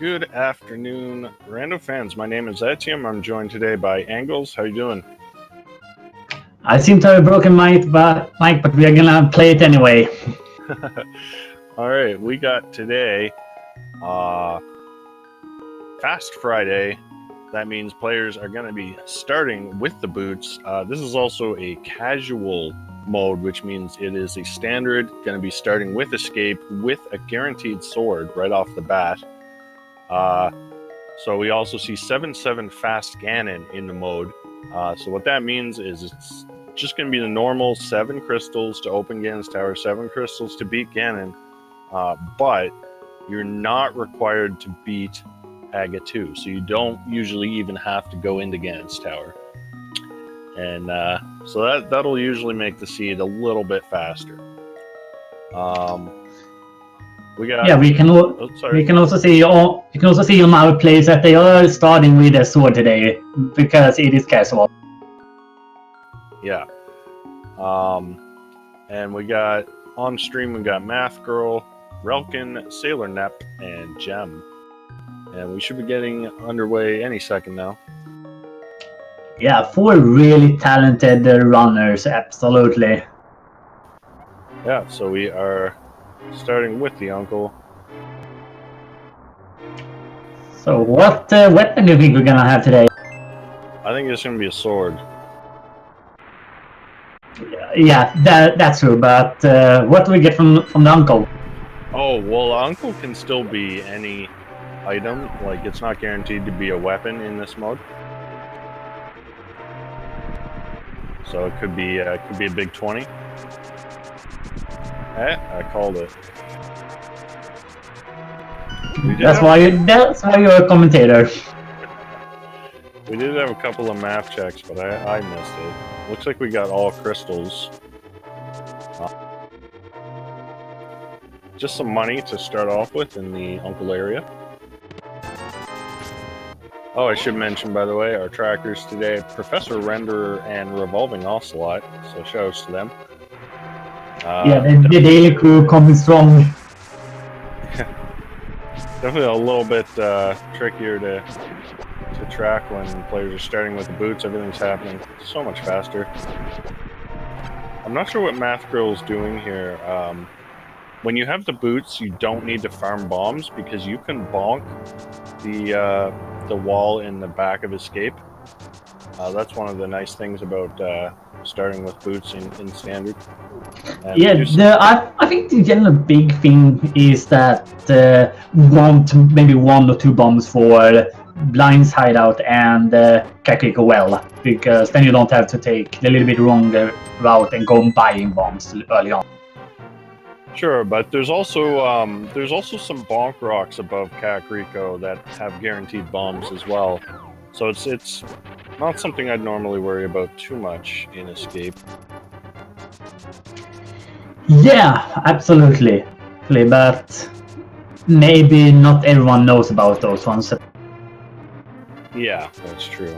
Good afternoon, random fans. My name is Etienne. I'm joined today by Angles. How you doing? I seem to have a broken mic, but we are gonna play it anyway. All right, we got today Fast Friday. That means players are going to be starting with the boots. This is also a casual mode, which means it is a standard, going to be starting with escape with a guaranteed sword right off the bat. So we also see 7/7 fast Ganon in the mode. So what that means is it's just going to be the normal 7 crystals to open Ganon's tower, 7 crystals to beat Ganon, but you're not required to beat Aga 2, so you don't usually even have to go into Ganon's tower. And so that'll usually make the seed a little bit faster. We can also see on our plays that they are starting with a sword today because it is casual. Yeah. And we got on stream, we got Math Girl, Relkin, Sailor Nep, and Gem. And we should be getting underway any second now. Yeah, 4 really talented runners, absolutely. Yeah, so we are starting with the uncle. So what weapon do you think we're gonna have today? I think it's gonna be a sword. Yeah, that's true, but what do we get from the uncle? Oh, well, uncle can still be any item. Like, it's not guaranteed to be a weapon in this mode. So it could be a big 20. I called it. That's why you're a commentator. We did have a couple of math checks, but I missed it. Looks like we got all crystals. Just some money to start off with in the uncle area. Oh, I should mention, by the way, our trackers today, Professor Renderer and Revolving Ocelot, so shoutouts to them. Yeah, the daily crew coming strong. Definitely a little bit trickier to track when players are starting with the boots. Everything's happening so much faster. I'm not sure what Math Girl is doing here. When you have the boots, you don't need to farm bombs because you can bonk the wall in the back of escape. That's one of the nice things about starting with boots in standard. I think the general big thing is that maybe 1 or 2 bombs for Blind's hideout and Kakriko well, because then you don't have to take the little bit longer route and go buying bombs early on. Sure, but there's also some bonk rocks above Kakriko that have guaranteed bombs as well. So it's not something I'd normally worry about too much in escape. Yeah, absolutely. But maybe not everyone knows about those ones. Yeah, that's true.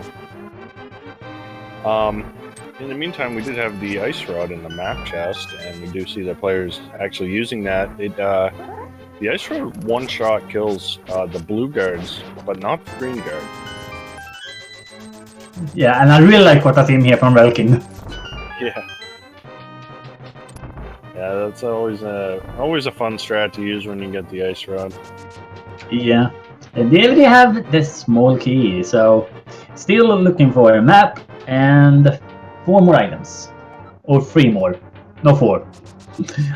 In the meantime, we did have the ice rod in the map chest, and we do see the players actually using that. The ice rod one-shot kills the blue guards, but not the green guard. Yeah, and I really like what I've seen here from Relkin. Yeah. Yeah, that's always a fun strat to use when you get the ice rod. Yeah, and they already have the small key, so still looking for a map and 4 more items. Or 3 more. No, 4.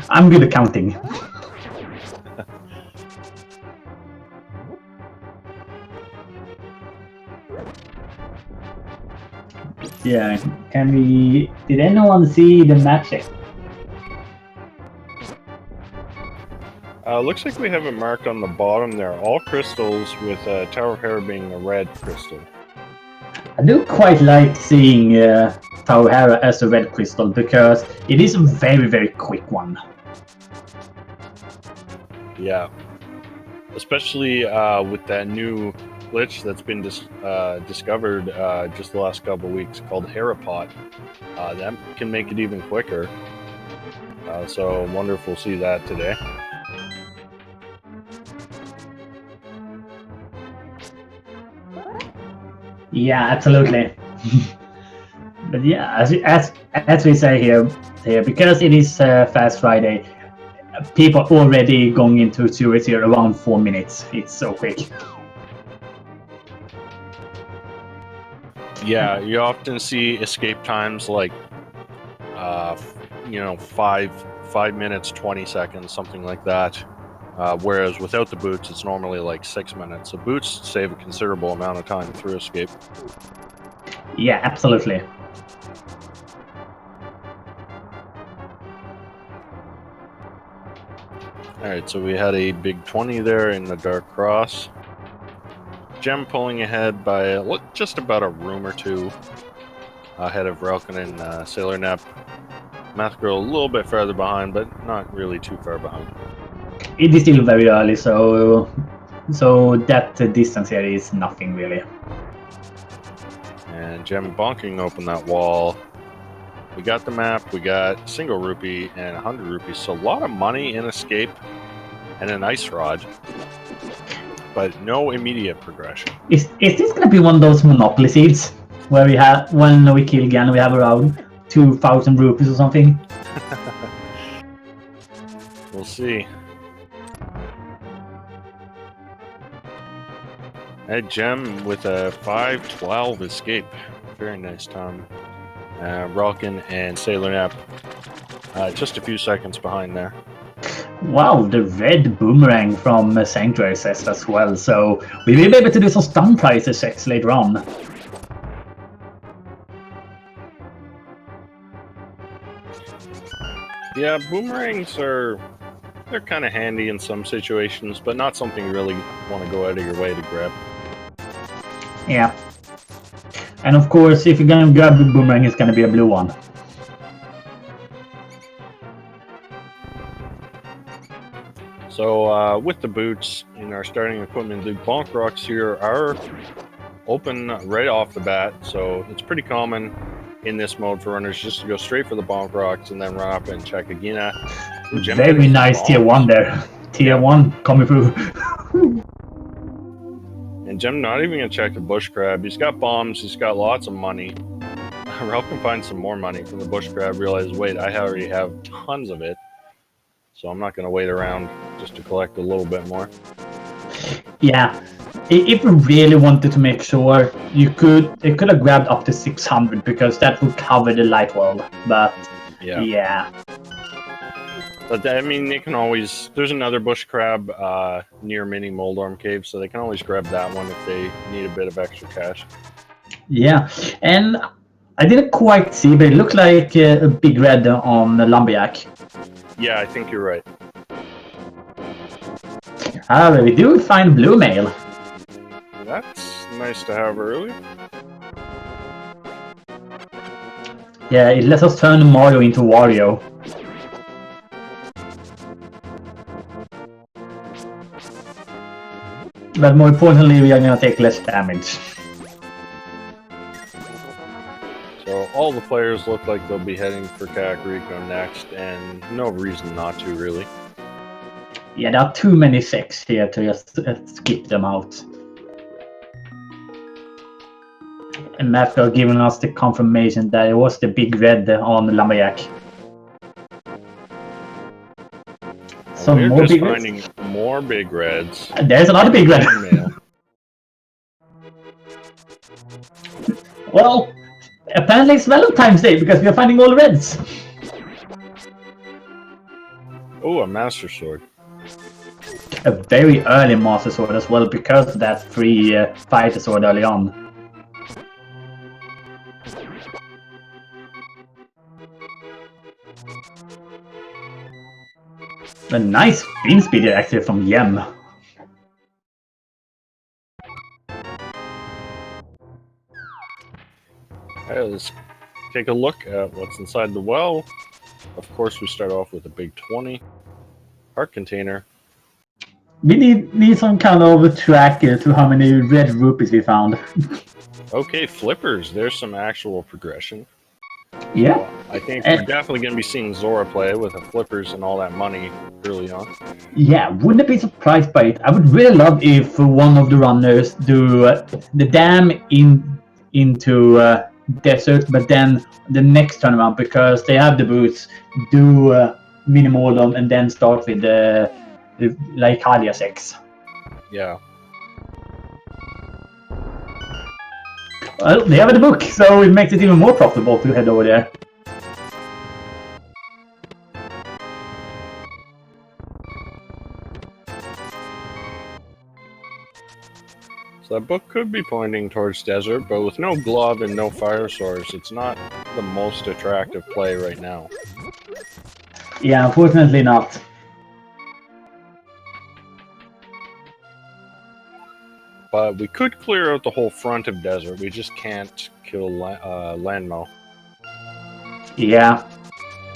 I'm good at counting. Yeah, did anyone see the map check? Looks like we have it marked on the bottom there. All crystals with Tower of Hera being a red crystal. I do quite like seeing Tower of Hera as a red crystal because it is a very, very quick one. Yeah. Especially with that new glitch that's been discovered just the last couple of weeks called Herapot. That can make it even quicker. So I wonder if we'll see that today. Yeah, absolutely. But yeah, as we say here, because it is Fast Friday, people already going into tours here around 4 minutes. It's so quick. Yeah, you often see escape times like, you know, 5 minutes, 20 seconds, something like that. Whereas without the boots, it's normally like 6 minutes. So boots save a considerable amount of time through escape. Yeah, absolutely. Alright, so we had a big 20 there in the Dark Cross. Gem pulling ahead by just about a room or two ahead of Relkin and Sailor Nep. Math Girl a little bit farther behind, but not really too far behind. It is still very early, so that distance here is nothing really. And Gem bonking open that wall. We got the map, we got single rupee and 100 rupees, so a lot of money in escape and an ice rod, but no immediate progression. Is this gonna be one of those Monopoly seeds where we have when we kill Ganon we have around 2,000 rupees or something? We'll see. Hey, Gem with a 5-12 escape. Very nice time. Relkin and Sailor Nep just a few seconds behind there. Wow, the red boomerang from Sanctuary says as well, so we will be able to do some stun prices checks later on. Yeah, boomerangs they're kind of handy in some situations, but not something you really want to go out of your way to grab. Yeah. And of course, if you're gonna grab the boomerang, it's gonna be a blue one. So with the boots in our starting equipment, the bonk rocks here are open right off the bat, so it's pretty common in this mode for runners just to go straight for the bonk rocks and then run up and check Agina. Very nice tier 1 there. Tier 1 coming through. And Gem not even gonna check the bush crab. He's got bombs, he's got lots of money. Rel can find some more money from the bush crab, realize, wait, I already have tons of it. So I'm not gonna wait around just to collect a little bit more. Yeah. If we really wanted to make sure, it could have grabbed up to 600 because that would cover the light world. But yeah. But I mean, they can always. There's another bush crab near Mini Moldorm Cave, so they can always grab that one if they need a bit of extra cash. Yeah, and I didn't quite see, but it looked like a big red on the Lumberjack. Yeah, I think you're right. However, we do find blue mail. That's nice to have early. Yeah, it lets us turn Mario into Wario. But more importantly, we are gonna take less damage. So all the players look like they'll be heading for Kakariko next, and no reason not to, really. Yeah, there are too many checks here to just skip them out. And Mathgo giving us the confirmation that it was the big red on the Lumberjack. So we're more just finding more big reds. There's another big red. Well, apparently it's Valentine's Day because we are finding all reds. Oh, a Master Sword. A very early Master Sword as well because of that free Fighter Sword early on. A nice spin speed here actually from Yem. Alright, let's take a look at what's inside the well. Of course, we start off with a big 20. Heart container. We need some kind of tracker to how many red rupees we found. Okay, flippers. There's some actual progression. Yeah. So I think we're definitely going to be seeing Zora play with the flippers and all that money early on. Yeah, wouldn't be surprised by it. I would really love if one of the runners do the dam in into desert, but then the next turn around, because they have the boots, do Minimodon and then start with the like Halia 6. Yeah. Well, they have the book, so it makes it even more profitable to head over there. So that book could be pointing towards desert, but with no glove and no fire source, it's not the most attractive play right now. Yeah, unfortunately not. But we could clear out the whole front of desert. We just can't kill Landmo. Yeah.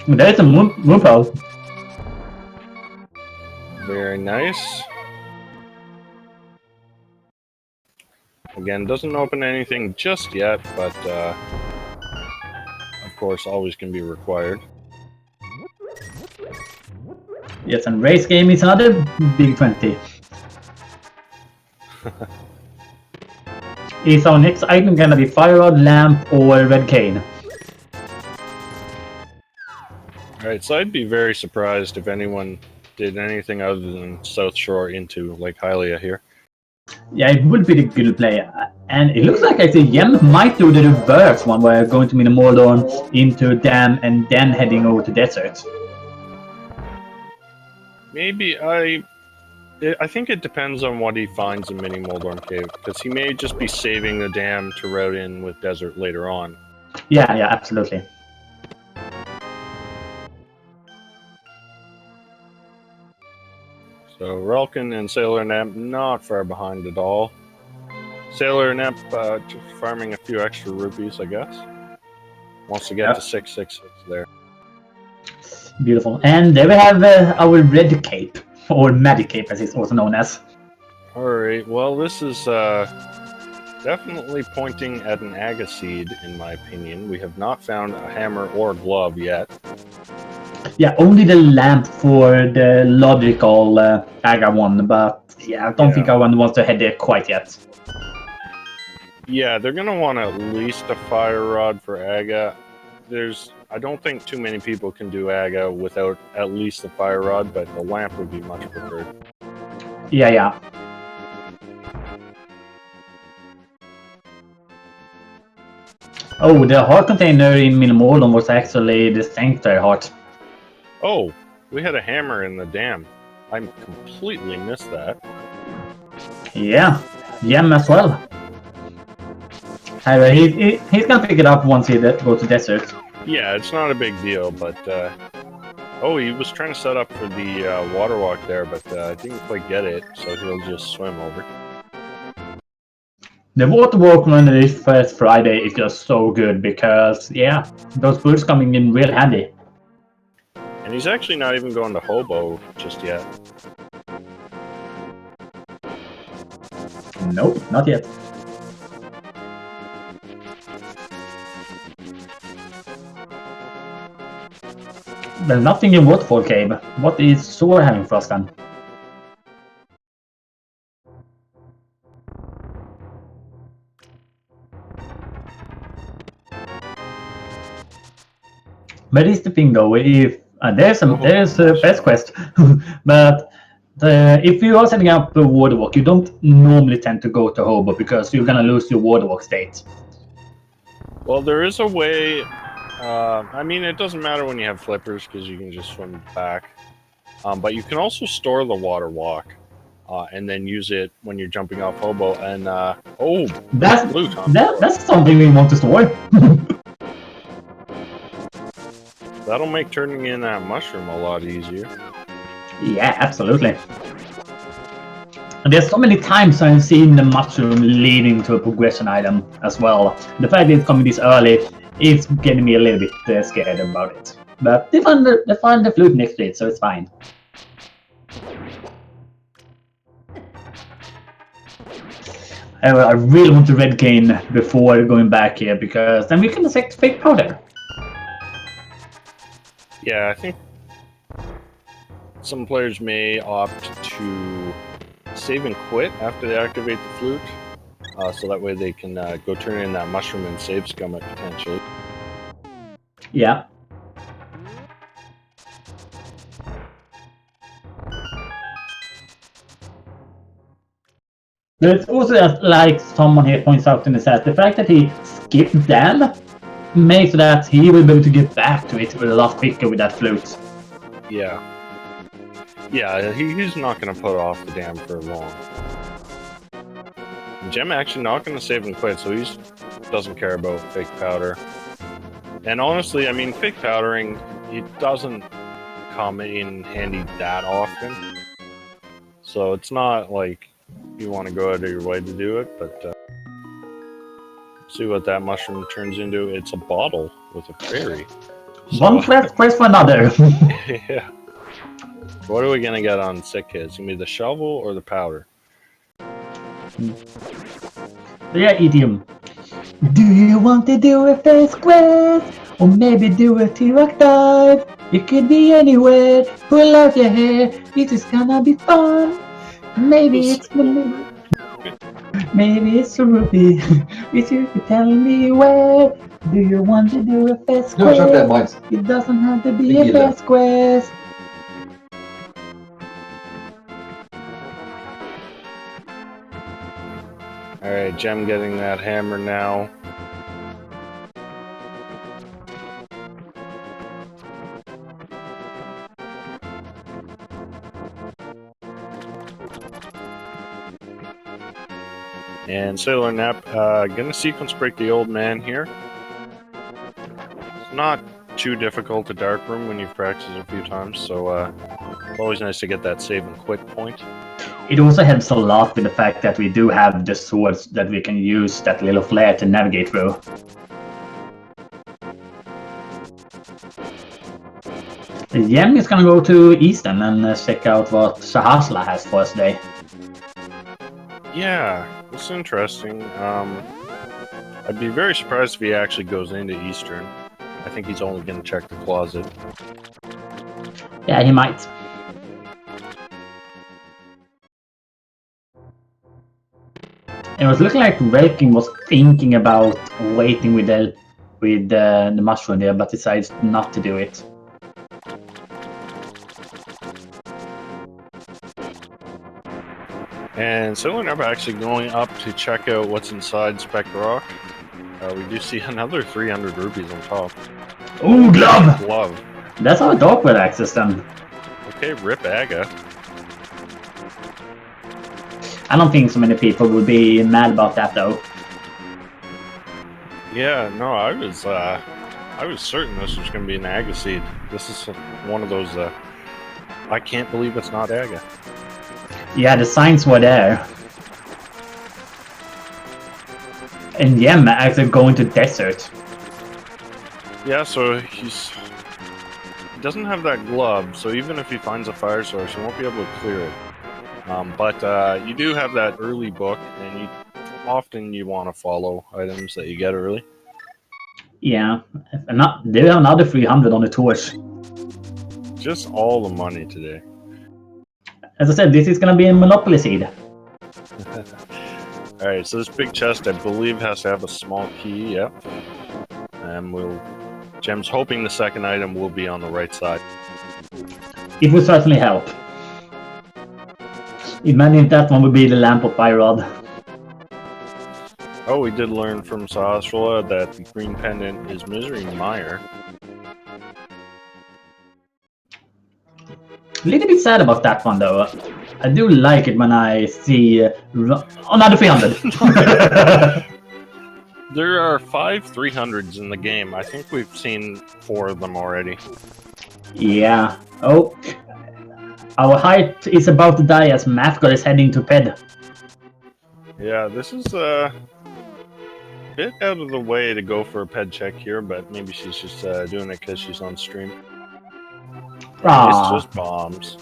There's a Moopo. Very nice. Again, doesn't open anything just yet, but of course, always can be required. Yes, and race game is another big 20. Is our next item gonna be Fire Rod, Lamp, or Red Cane? Alright, so I'd be very surprised if anyone did anything other than South Shore into Lake Hylia here. Yeah, it would be the good play. And it looks like actually Yem might do the reverse one, where going to Minimodon into Dam and then heading over to Desert. Maybe I think it depends on what he finds in Mini Moldorm Cave, because he may just be saving the dam to route in with Desert later on. Yeah, absolutely. So Relkin and Sailor Nemp not far behind at all. Sailor Nemp just farming a few extra rupees, I guess. Wants to get to 666 there. Beautiful. And there we have our Red Cape, or Magic Cape as it's also known as. Alright, well this is definitely pointing at an Aga Seed, in my opinion. We have not found a hammer or glove yet. Yeah, only the lamp for the logical Aga one, but yeah, I don't think Aga one wants to head there quite yet. Yeah, they're gonna want at least a fire rod for Aga. I don't think too many people can do Aga without at least a fire rod, but the lamp would be much preferred. Yeah. Oh, the heart container in Minimodon was actually the Sanctuary Heart. Oh, we had a hammer in the dam. I completely missed that. Yeah, Yem as well. He's gonna pick it up once he goes to Desert. Yeah, it's not a big deal, but oh, he was trying to set up for the water walk there, but didn't quite get it, so he'll just swim over. The water walk on this first Friday is just so good because, yeah, those boots coming in real handy. And he's actually not even going to Hobo just yet. Nope, not yet. There's nothing in Waterfall Cave. What is Sora having for us then? But it's the thing though, if there's a best quest, but if you are setting up a water walk, you don't normally tend to go to Hobo because you're gonna lose your water walk state. Well, there is a way. I mean, it doesn't matter when you have flippers because you can just swim back. But you can also store the water walk and then use it when you're jumping off Hobo. And that's something we want to store. That'll make turning in that mushroom a lot easier. Yeah, absolutely. And there's so many times I've seen the mushroom leading to a progression item as well. The fact that it's coming this early is getting me a little bit scared about it. But they find the flute next to it, so it's fine. I really want to red cane before going back here because then we can affect fake powder. Yeah, I think some players may opt to save and quit after they activate the flute. so that way they can go turn in that mushroom and save scum it potentially. Yeah. There's also, like someone here points out in the chat, the fact that he skipped them makes that he will be able to get back to it a lot quicker with that flute. Yeah. Yeah, he's not going to put off the dam for long. Gem actually not going to save and quit, so he doesn't care about fake powder. And honestly, I mean, fake powdering, it doesn't come in handy that often. So it's not like you want to go out of your way to do it, but see what that mushroom turns into. It's a bottle with a fairy. So, one quest for another. yeah. What are we going to get on Sick Kids? Gonna be the shovel or the powder? Yeah, idiom. Do you want to do a face quest? Or maybe do a T-Rock dive? It could be anywhere. Pull out your hair. This is gonna be fun. Maybe it's maybe it's a rupee. If you could tell me where. Do you want to do a face quest? It doesn't have to be a face quest. Alright, Gem getting that hammer now. And Sailor Nap gonna sequence break the old man here. It's not too difficult to dark room when you've practiced a few times, so it's always nice to get that save and quit point. It also helps a lot with the fact that we do have the swords that we can use that little flare to navigate through. Yem is gonna go to Eastern and check out what Sahasla has for us today. Yeah, it's interesting. I'd be very surprised if he actually goes into Eastern. I think he's only going to check the closet. Yeah, he might. It was looking like Welkin was thinking about waiting with the mushroom there, but decides not to do it. And so we're never actually going up to check out what's inside Spec Rock. We do see another 300 rupees on top. Ooh, glove! Glove. That's our dark web access then. Okay, rip Aga. I don't think so many people would be mad about that though. Yeah, no, I was certain this was going to be an Aga seed. This is one of those, I can't believe it's not Aga. Yeah, the signs were there. And Yem actually going to desert. Yeah, so he doesn't have that glove, so even if he finds a fire source, he won't be able to clear it. But you do have that early book, and often you want to follow items that you get early. Yeah, and they have another 300 on the torch. Just all the money today. As I said, this is gonna be a Monopoly seed. Alright, so this big chest, I believe, has to have a small key, yep. And Gem's hoping the second item will be on the right side. It would certainly help. Imagine if that one would be the Lamp of Fire Rod. Oh, we did learn from Sahasrahla that the green pendant is Misery Mire. A little bit sad about that one though. I do like it when I see another 300. There are 5 300s in the game. I think we've seen 4 of them already. Yeah. Oh. Our height is about to die as Mathgod is heading to Ped. Yeah, this is a bit out of the way to go for a ped check here, but maybe she's just doing it because she's on stream. It's just bombs.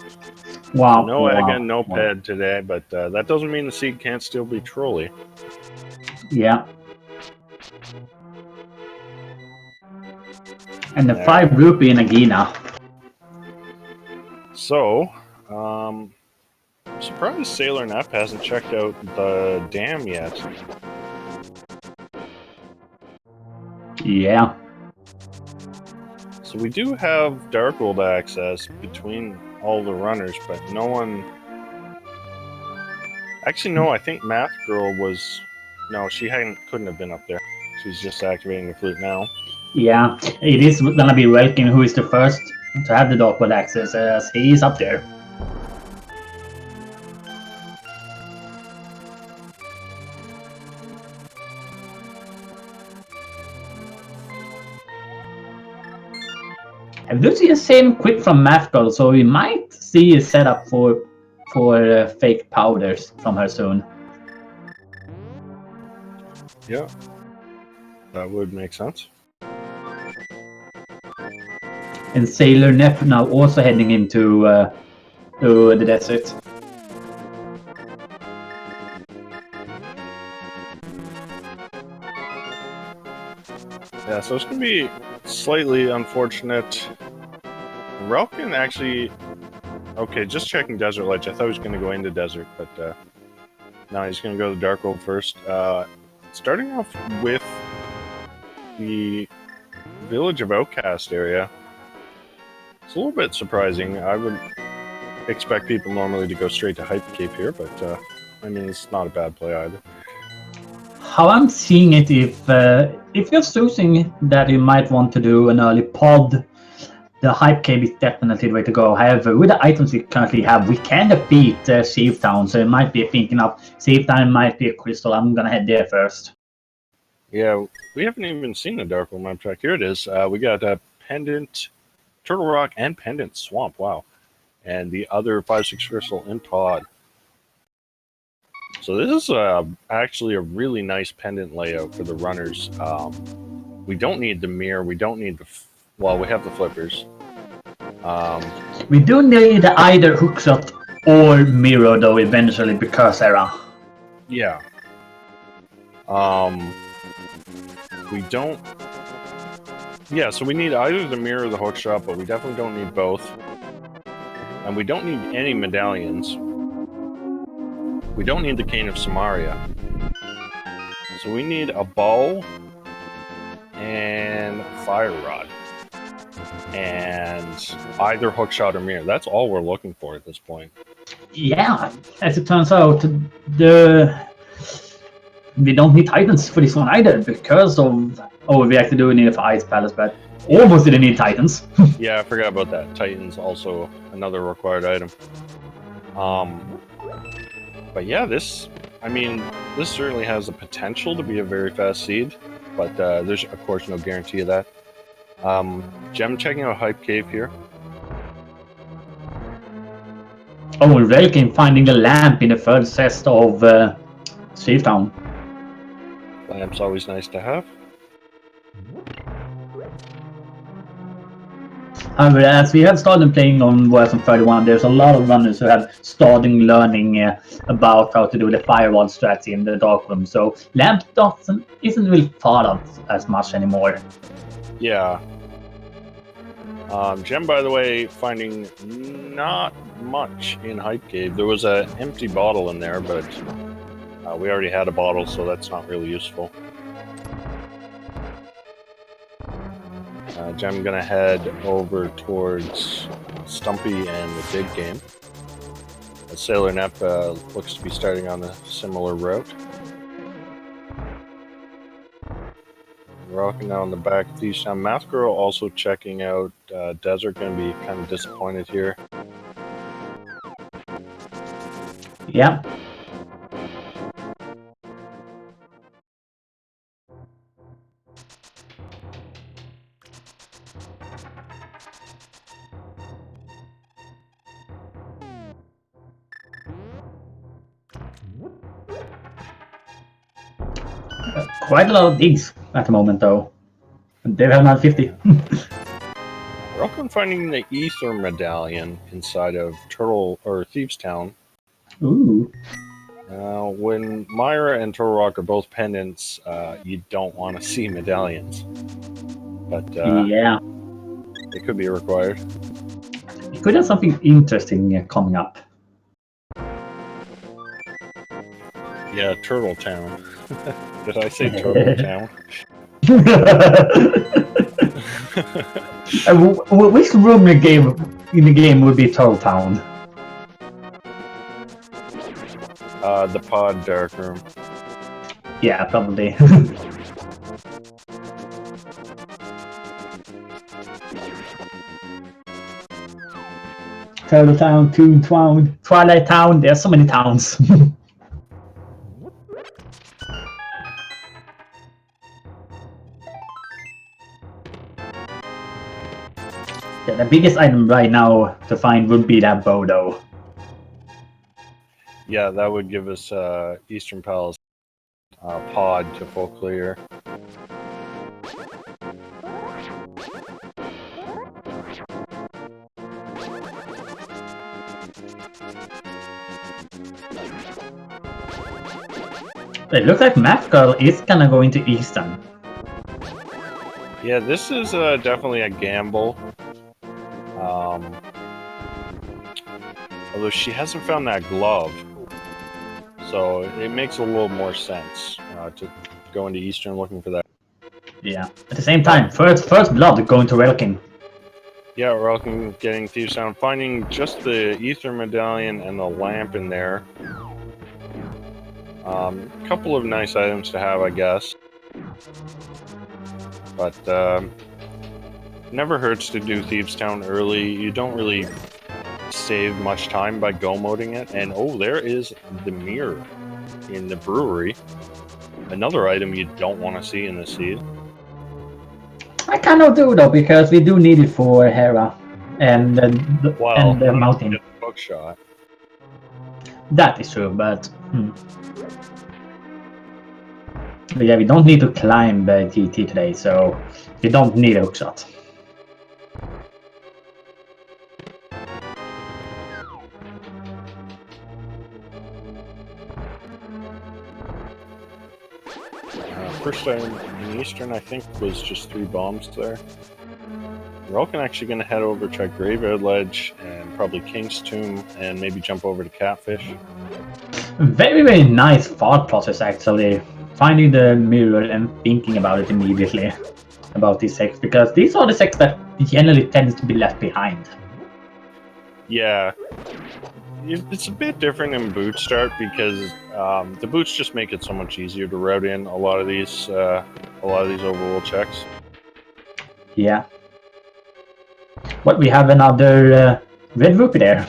Wow. So no Aga, no ped today, but that doesn't mean the seed can't still be trolly. Yeah. And the 5 rupee in Agina. So, I'm surprised Sailor Nep hasn't checked out the dam yet. Yeah. So we do have Darkworld access between all the runners, but no one... Actually, no, I think Math Girl was... No, she couldn't have been up there. She's just activating the flute now. Yeah, it is gonna be Welkin who is the first to have the Darkworld access, as he is up there. I do see the same quick from Math Girl, so we might see a setup for fake powders from her soon. Yeah, that would make sense. And Sailor Nep now also heading into to the desert. Yeah, so it's going to be slightly unfortunate. Relkin actually... Okay, just checking Desert Ledge. I thought he was going to go into Desert, but no, he's going to go to Darkworld first. Starting off with the Village of Outcast area. It's a little bit surprising. I would expect people normally to go straight to Hype Cape here, but I mean, it's not a bad play either. How I'm seeing it, if you're choosing that you might want to do an early pod, the Hype Cave is definitely the way to go. However, with the items we currently have, we can defeat Save Town, so it might be thinking of Save Town might be a crystal. I'm gonna head there first. Yeah, we haven't even seen the Darkworld map track. Here it is. We got Pendant, Turtle Rock, and Pendant Swamp. Wow. And the other 5-6 crystal in pod. So this is actually a really nice pendant layout for the runners. We don't need the mirror. We don't need the... Well, we have the flippers. We do need either hookshot or mirror, though, eventually, because era. Yeah. We don't... Yeah, so we need either the mirror or the hookshot, but we definitely don't need both. And we don't need any medallions. We don't need the Cane of Samaria. So we need a bow and fire rod. And either hookshot or mirror. That's all we're looking for at this point. Yeah, as it turns out, we don't need Titans for this one either, because of... Oh, we actually do need it for Ice Palace, but almost didn't need Titans. Yeah, I forgot about that. Titans also another required item. But yeah, this certainly has the potential to be a very fast seed, but there's of course no guarantee of that. Gem checking out Hype Cave here. Oh, Relkin finding the lamp in the first chest of Save Town. Lamp's always nice to have. However, as we have started playing on version 31, there's a lot of runners who have started learning about how to do the firewall strategy in the dark room. So lamp isn't really thought of as much anymore. Yeah. Gem, by the way, finding not much in Hype Cave. There was an empty bottle in there, but we already had a bottle, so that's not really useful. Gem gonna head over towards Stumpy and the big game. Sailor Nep looks to be starting on a similar route. Rocking now in the back of Thieves Town. Math Girl also checking out Desert. Gonna be kind of disappointed here. Yeah. Quite a lot of digs at the moment, though. They have not 50. Rockin finding the Ether Medallion inside of Turtle or Thieves Town. Ooh. When Myra and Turtle Rock are both pendants, you don't want to see medallions. But yeah, it could be required. It could have something interesting coming up. Yeah, Turtle Town. Did I say Turtle Town? Which room in the game would be Turtle Town? The pod dark room. Yeah, probably. Turtle Town, Toon Town, Twilight Town. There's so many towns. Yeah, the biggest item right now to find would be that bow, though. Yeah, that would give us Eastern Palace pod to full clear. It looks like Math Girl is gonna go into Eastern. Yeah, this is definitely a gamble. Although she hasn't found that glove, so it makes a little more sense to go into Eastern looking for that. Yeah. At the same time, first blood going to Relkin. Yeah, we're looking getting Thieves Town, finding just the Ether Medallion and the lamp in there. A couple of nice items to have, I guess. But never hurts to do Thieves Town early. You don't really save much time by go moding it. And oh, there is the mirror in the brewery. Another item you don't want to see in the seed. I cannot do though, because we do need it for Hera and the mountain. Bookshot. That is true, but yeah, we don't need to climb GT today, so we don't need a hookshot. First item in Eastern, I think, was just 3 bombs there. We're all actually going to head over, check Graveyard Ledge, and probably King's Tomb, and maybe jump over to Catfish. Very, very nice thought process, actually. Finding the mirror and thinking about it immediately. About these sects, because these are the sects that generally tends to be left behind. Yeah. It's a bit different in boot start because the boots just make it so much easier to route in a lot of these overworld checks. Yeah. But we have another red rupee there.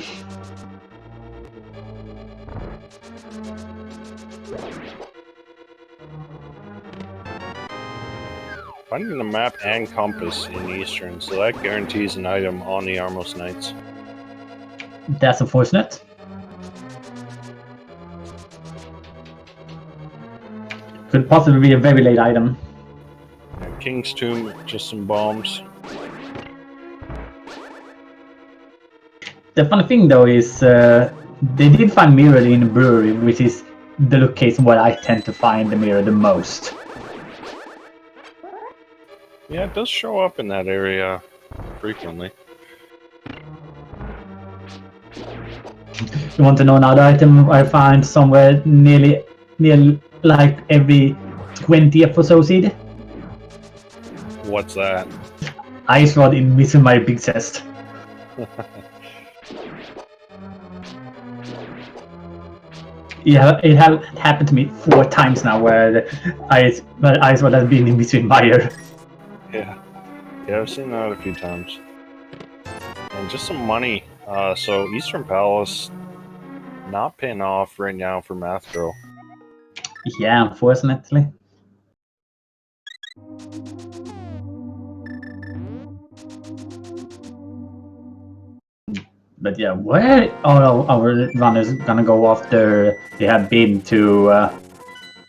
Finding the map and compass in Eastern, so that guarantees an item on the Armos Knights. That's unfortunate. Could possibly be a very late item. And King's Tomb, just some bombs. The funny thing though is they did find mirror in the brewery, which is the location where I tend to find the mirror the most. Yeah, it does show up in that area frequently. You want to know another item I find somewhere nearly like every 20th or so seed? What's that? Ice Rod in missing my big chest. Yeah, it has happened to me 4 times now where the Ice Rod has been in between Meyer. Yeah, I've seen that a few times. And just some money. So Eastern Palace not paying off right now for Math Girl. Yeah, unfortunately. But yeah, where are our runners gonna go after they have been to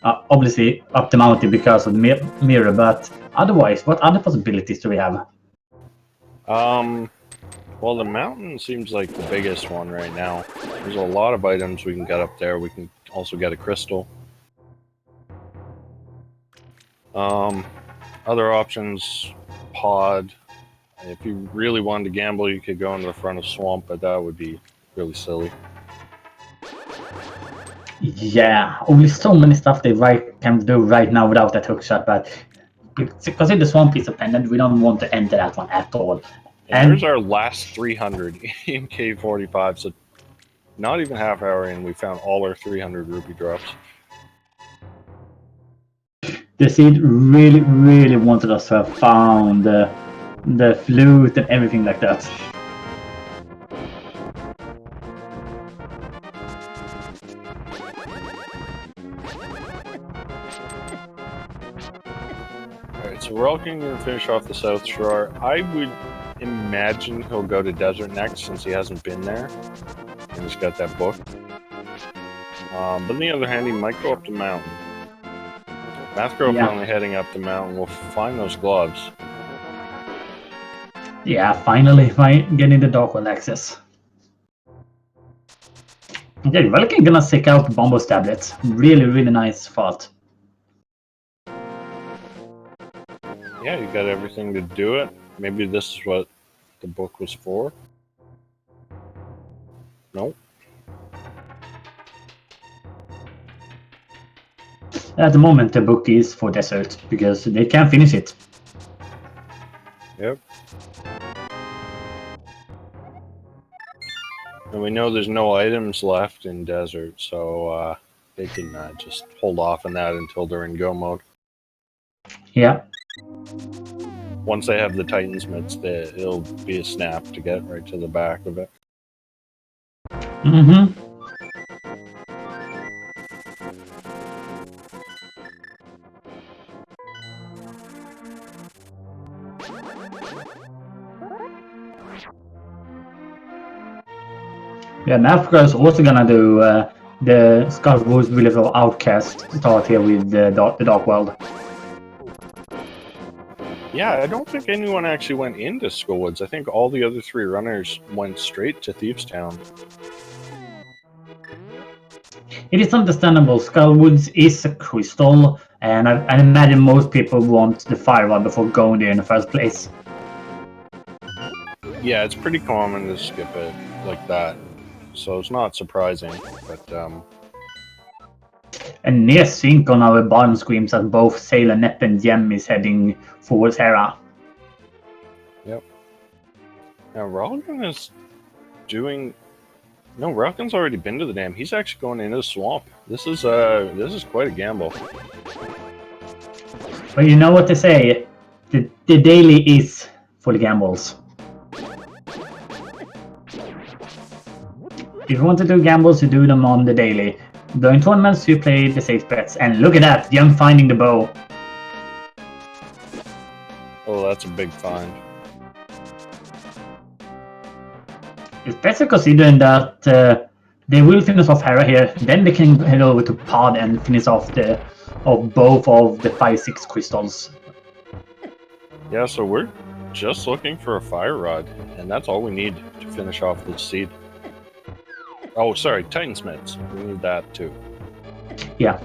obviously up the mountain because of the mirror, but otherwise, what other possibilities do we have? Well, the mountain seems like the biggest one right now. There's a lot of items we can get up there. We can also get a crystal. Other options, pod. If you really wanted to gamble, you could go into the front of Swamp, but that would be really silly. Yeah, only so many stuff they can do right now without that hookshot, but because in the swamp is a pendant, we don't want to enter that one at all. And there's our last 300 in K45, so not even half hour in, we found all our 300 rupee drops. The seed really, really wanted us to have found the flute and everything like that. Alright, so we're all going to finish off the South Shore. I would imagine he'll go to Desert next since he hasn't been there. And he's got that book. But on the other hand, he might go up the mountain. Mathgirl finally heading up the mountain. We'll find those gloves. Yeah, finally getting the Dark World access. Okay, Relic is gonna seek out Bombo's tablets. Really, really nice thought. Yeah, you got everything to do it. Maybe this is what the book was for. Nope. At the moment, the book is for Desert because they can't finish it. Yep. And we know there's no items left in Desert, so they can just hold off on that until they're in go mode. Yeah. Once they have the Titan's mitts, it'll be a snap to get right to the back of it. Mm-hmm. Yeah, Nafka is also gonna do the Skullwoods Village of Outcast start here with the Dark World. Yeah, I don't think anyone actually went into Skullwoods. I think all the other 3 runners went straight to Thieves Town. It is understandable. Skullwoods is a crystal, and I imagine most people want the Fire Rod before going there in the first place. Yeah, it's pretty common to skip it like that, so it's not surprising, but And near sync on our bottom screens as both Sailor, Nep, and Gem is heading towards Hera. Yep. Now Ralgan is doing... No, Ralgan's already been to the dam. He's actually going into the swamp. This is quite a gamble. But you know what they say, the daily is for the gambles. If you want to do gambles, you do them on the daily. During tournaments, you play the safe bets. And look at that, Gem finding the bow. Oh, that's a big find. Especially considering that they will finish off Hera here, then they can head over to Pod and finish off both of the 5-6 crystals. Yeah, so we're just looking for a Fire Rod, and that's all we need to finish off this seed. Oh, sorry, Titan's mitts. We need that too. Yeah.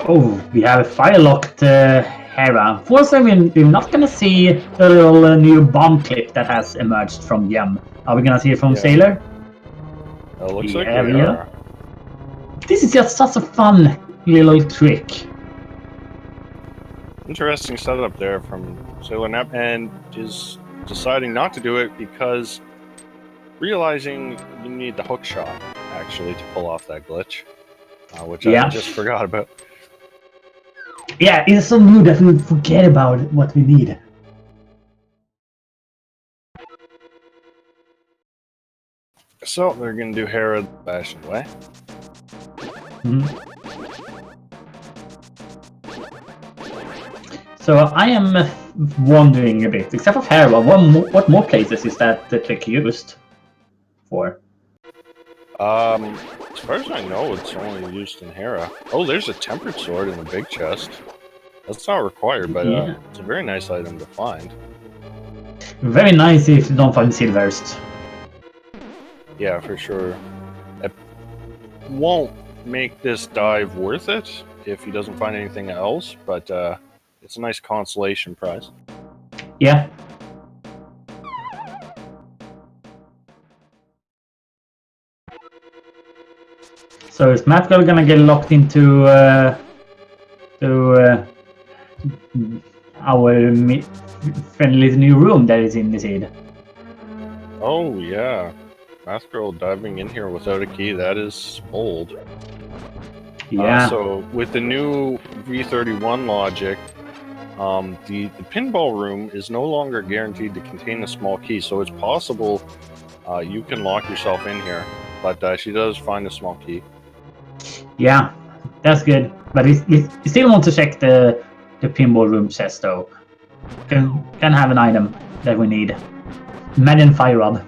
Oh, we have a fire-locked Hera. Unfortunately, we're not gonna see the little new bomb clip that has emerged from Gem. Are we gonna see it from Sailor? It looks like we are. This is just such a fun little trick. Interesting setup there from Sailor Nap, and is deciding not to do it because realizing you need the hook shot actually to pull off that glitch, which I just forgot about. Yeah, it's so new that we forget about what we need. So they're gonna do Hera the fashioned way. So I am wondering a bit, except for Hera, what more places is that the trick used for? As far as I know, it's only used in Hera. Oh, there's a tempered sword in the big chest. That's not required, but it's a very nice item to find. Very nice if you don't find silvers. Yeah, for sure. It won't make this dive worth it if he doesn't find anything else, but it's a nice consolation prize. Yeah. So is Matt Girl gonna get locked into our friendly new room that is in the seed? Oh yeah, Math Girl diving in here without a key, that is bold. Yeah. So with the new V31 logic, the pinball room is no longer guaranteed to contain a small key, so it's possible you can lock yourself in here, but she does find a small key. Yeah, that's good. But you still want to check the pinball room chest though. Can have an item that we need. Madden Fire Rod.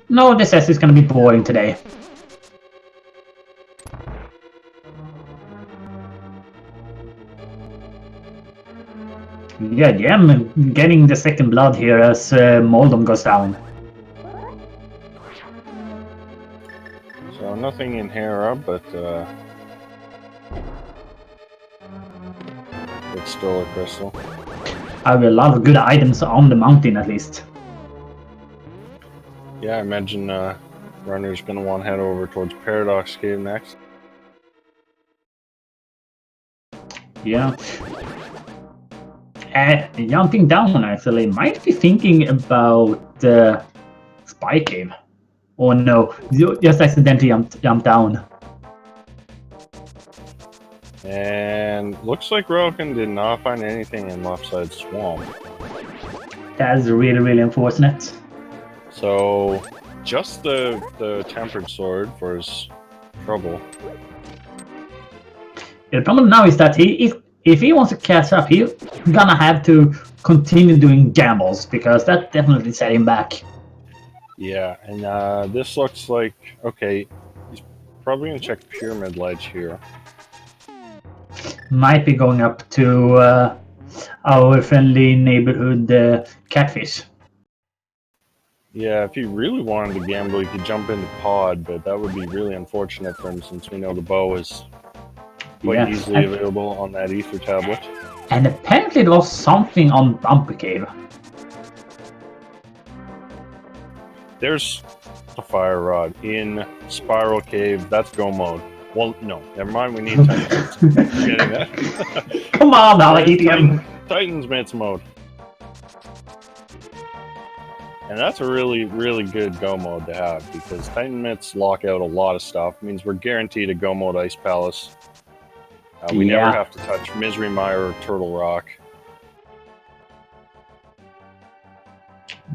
No, this chest is gonna be boring today. Yeah, Gem getting the second blood here as Moldom goes down. So nothing in here, but it's still a crystal. I have a lot of good items on the mountain at least. Yeah, I imagine Runner's going to want to head over towards Paradox Cave next. Yeah. Jumping down actually, might be thinking about Spy Cave. Oh no, just accidentally jumped down. And looks like Relkin did not find anything in left side swamp. That's really, really unfortunate. So just the tempered sword for his trouble. The problem now is that if he wants to catch up, he's gonna have to continue doing gambles because that definitely set him back. Yeah, and this looks like, okay, he's probably going to check Pyramid Ledge here. Might be going up to our friendly neighborhood catfish. Yeah, if he really wanted to gamble, he could jump into Pod, but that would be really unfortunate for him since we know the bow is quite easily available on that ether tablet. And apparently there was something on Bumper Cave. There's a fire rod in Spiral Cave. That's go mode. Well, no, never mind. We need Titans. Getting that? Come on now, EDM. Titans Mitts mode. And that's a really, really good go mode to have because Titan Mitts lock out a lot of stuff. It means we're guaranteed a go mode Ice Palace. We never have to touch Misery Mire or Turtle Rock.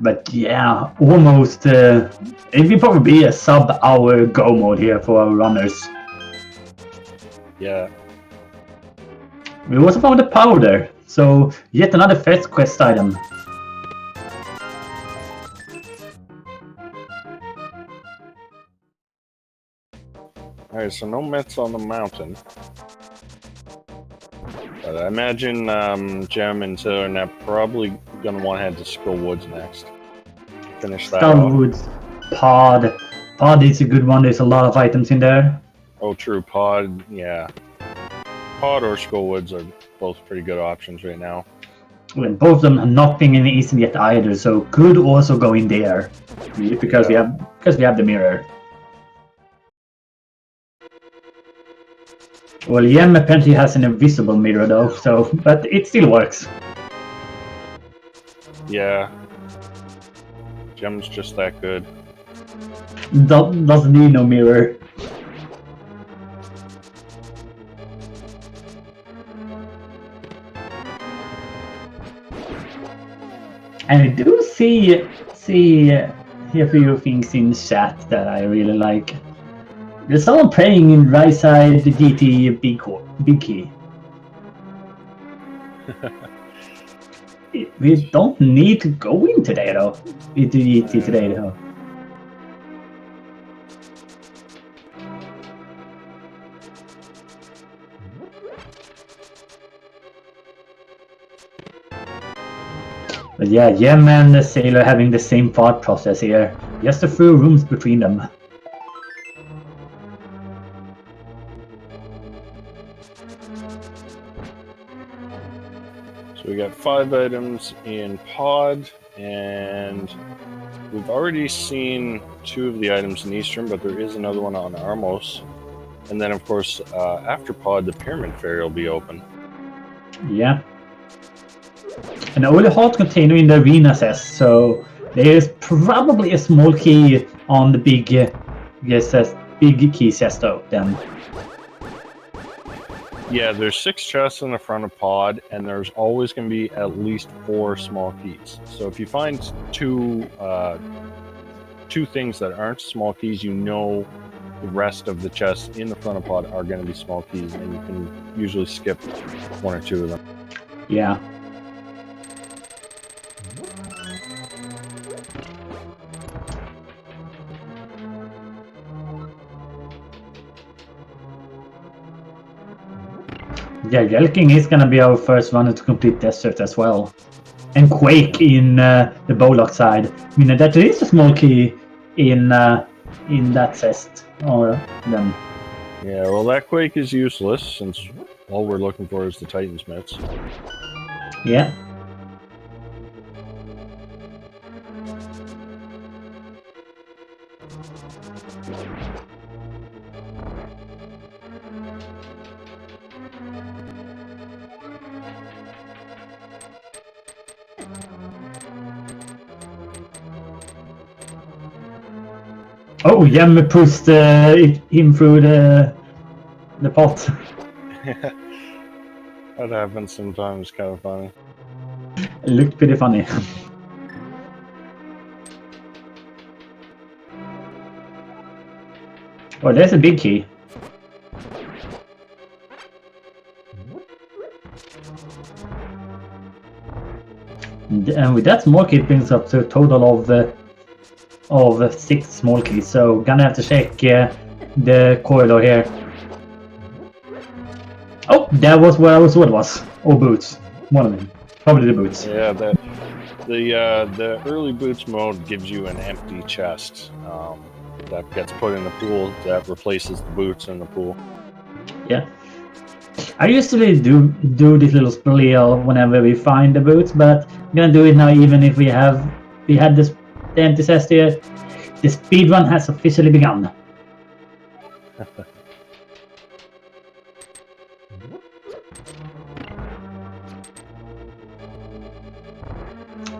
But yeah, almost. It will probably be a sub-hour go mode here for our runners. Yeah. We also found the powder, so yet another fetch quest item. Alright, so no Mitts on the mountain. But I imagine Gem and Silvernet probably gonna want to head to Skull Woods next. Finish that Skull Woods, Pod. Pod is a good one, there's a lot of items in there. Oh, true, Pod, yeah. Pod or Skull Woods are both pretty good options right now. Well, both of them have not been in Eastern yet either, so could also go in there. Because we have the mirror. Well, Yem apparently has an invisible mirror though, so but it still works. Yeah. Gem's just that good. Doesn't need no mirror. And I do see a few things in chat that I really like. There's someone playing in right side the GT big key. We don't need to go in today though. Into GT today though. But yeah, Gem and the Sailor having the same thought process here. Just a few rooms between them. So we got 5 items in Pod, and we've already seen 2 of the items in Eastern, but there is another one on Armos. And then, of course, after Pod, the Pyramid Fairy will be open. Yeah. And only heart container in the arena says, so there is probably a small key on the big key chest though, then. Yeah, there's 6 chests in the front of Pod, and there's always going to be at least 4 small keys. So if you find two things that aren't small keys, you know the rest of the chests in the front of Pod are going to be small keys, and you can usually skip 1 or 2 of them. Yeah. Yeah, Yelking is gonna be our first one to complete Desert as well. And Quake in the Bollock side. I mean, that there is a small key in that chest. Or then. Yeah, well, that Quake is useless, since all we're looking for is the Titan Smiths. Yeah. Oh, Jem pushed him through the pot. That happens sometimes, kind of funny. It looked pretty funny. Oh, there's a big key. And with that small key, it brings up to a total of 6 small keys. So gonna have to check the corridor here. Oh, that was where our sword was. Or boots. One of them. Probably the boots. Yeah, the early boots mode gives you an empty chest that gets put in the pool that replaces the boots in the pool. Yeah. I usually do this little spiel whenever we find the boots, but I'm gonna do it now even if we had the empty chest here. The speedrun has officially begun.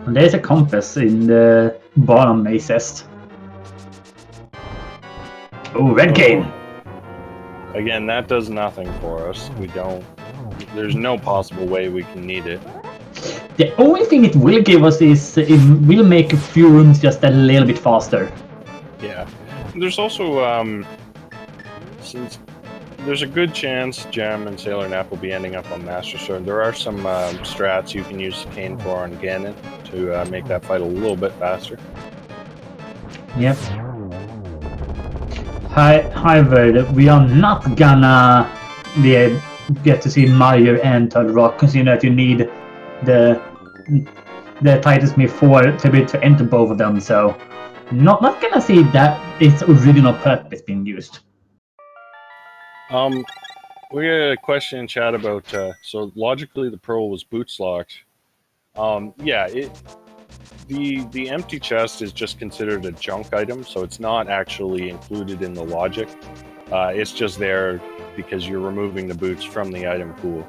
And there's a compass in the bottom maze chest. Oh, red cane! Again, that does nothing for us. There's no possible way we can need it. The only thing it will give us is it will make a few rooms just a little bit faster. Yeah. There's also, since there's a good chance Jam and Sailor Nap will be ending up on Master Sword, there are some strats you can use Cane for on Ganon to make that fight a little bit faster. Yep. However, we are not gonna get to see Mario and Turtle Rock, considering that you need the Titan Smith 4 to be able to enter both of them. So, not gonna see that its original purpose being used. We got a question in chat about so logically the Pearl was boots locked. Yeah, the empty chest is just considered a junk item, so it's not actually included in the logic. It's just there because you're removing the boots from the item pool.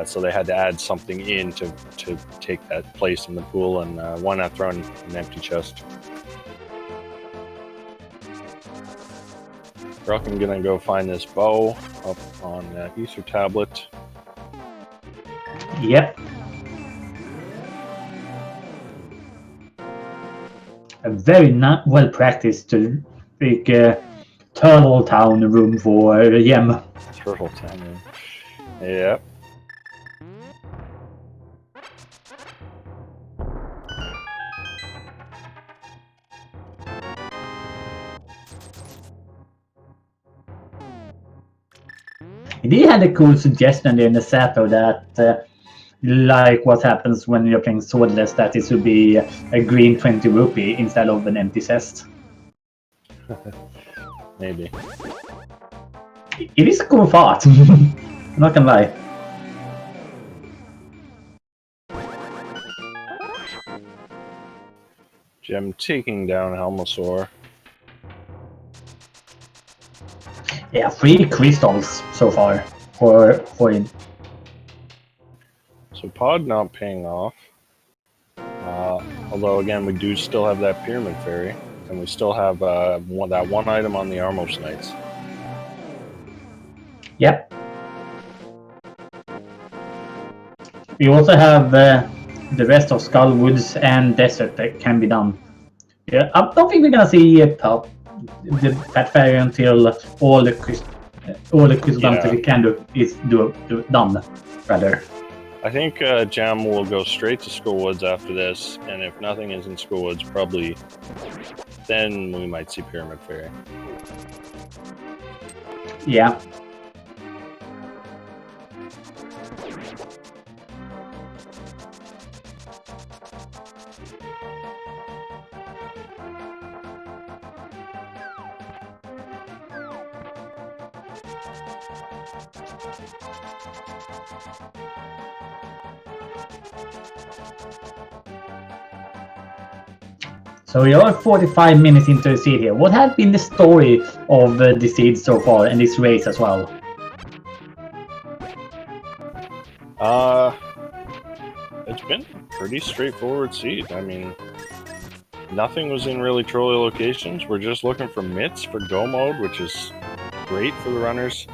So they had to add something in to take that place in the pool, and why not throw in an empty chest? I'm gonna go find this bow up on Ether Tablet. Yep. A very well practiced big Turtle Town room for Yem. Turtle Town room. Yep. They had a cool suggestion there in the Sato that like what happens when you're playing swordless, that it should be a green 20 rupee instead of an empty chest. Maybe. It is a cool thought. I'm not gonna lie. Gem taking down Helmosaur. Yeah, 3 crystals so far for him. So Pod not paying off. Although again, we do still have that Pyramid Fairy, and we still have that one item on the Armos Knights. Yep. We also have the rest of Skullwoods and Desert that can be done. Yeah, I don't think we're gonna see the Fat Fairy until all the crystal done that we can do is done, rather. I think Jam will go straight to Skullwoods after this, and if nothing is in Skullwoods, probably then we might see Pyramid Fairy. Yeah. So we are 45 minutes into the seed here. What has been the story of the seed so far and this race as well? It's been a pretty straightforward seed. I mean, nothing was in really trolley locations. We're just looking for mitts for go mode, which is great for the runners.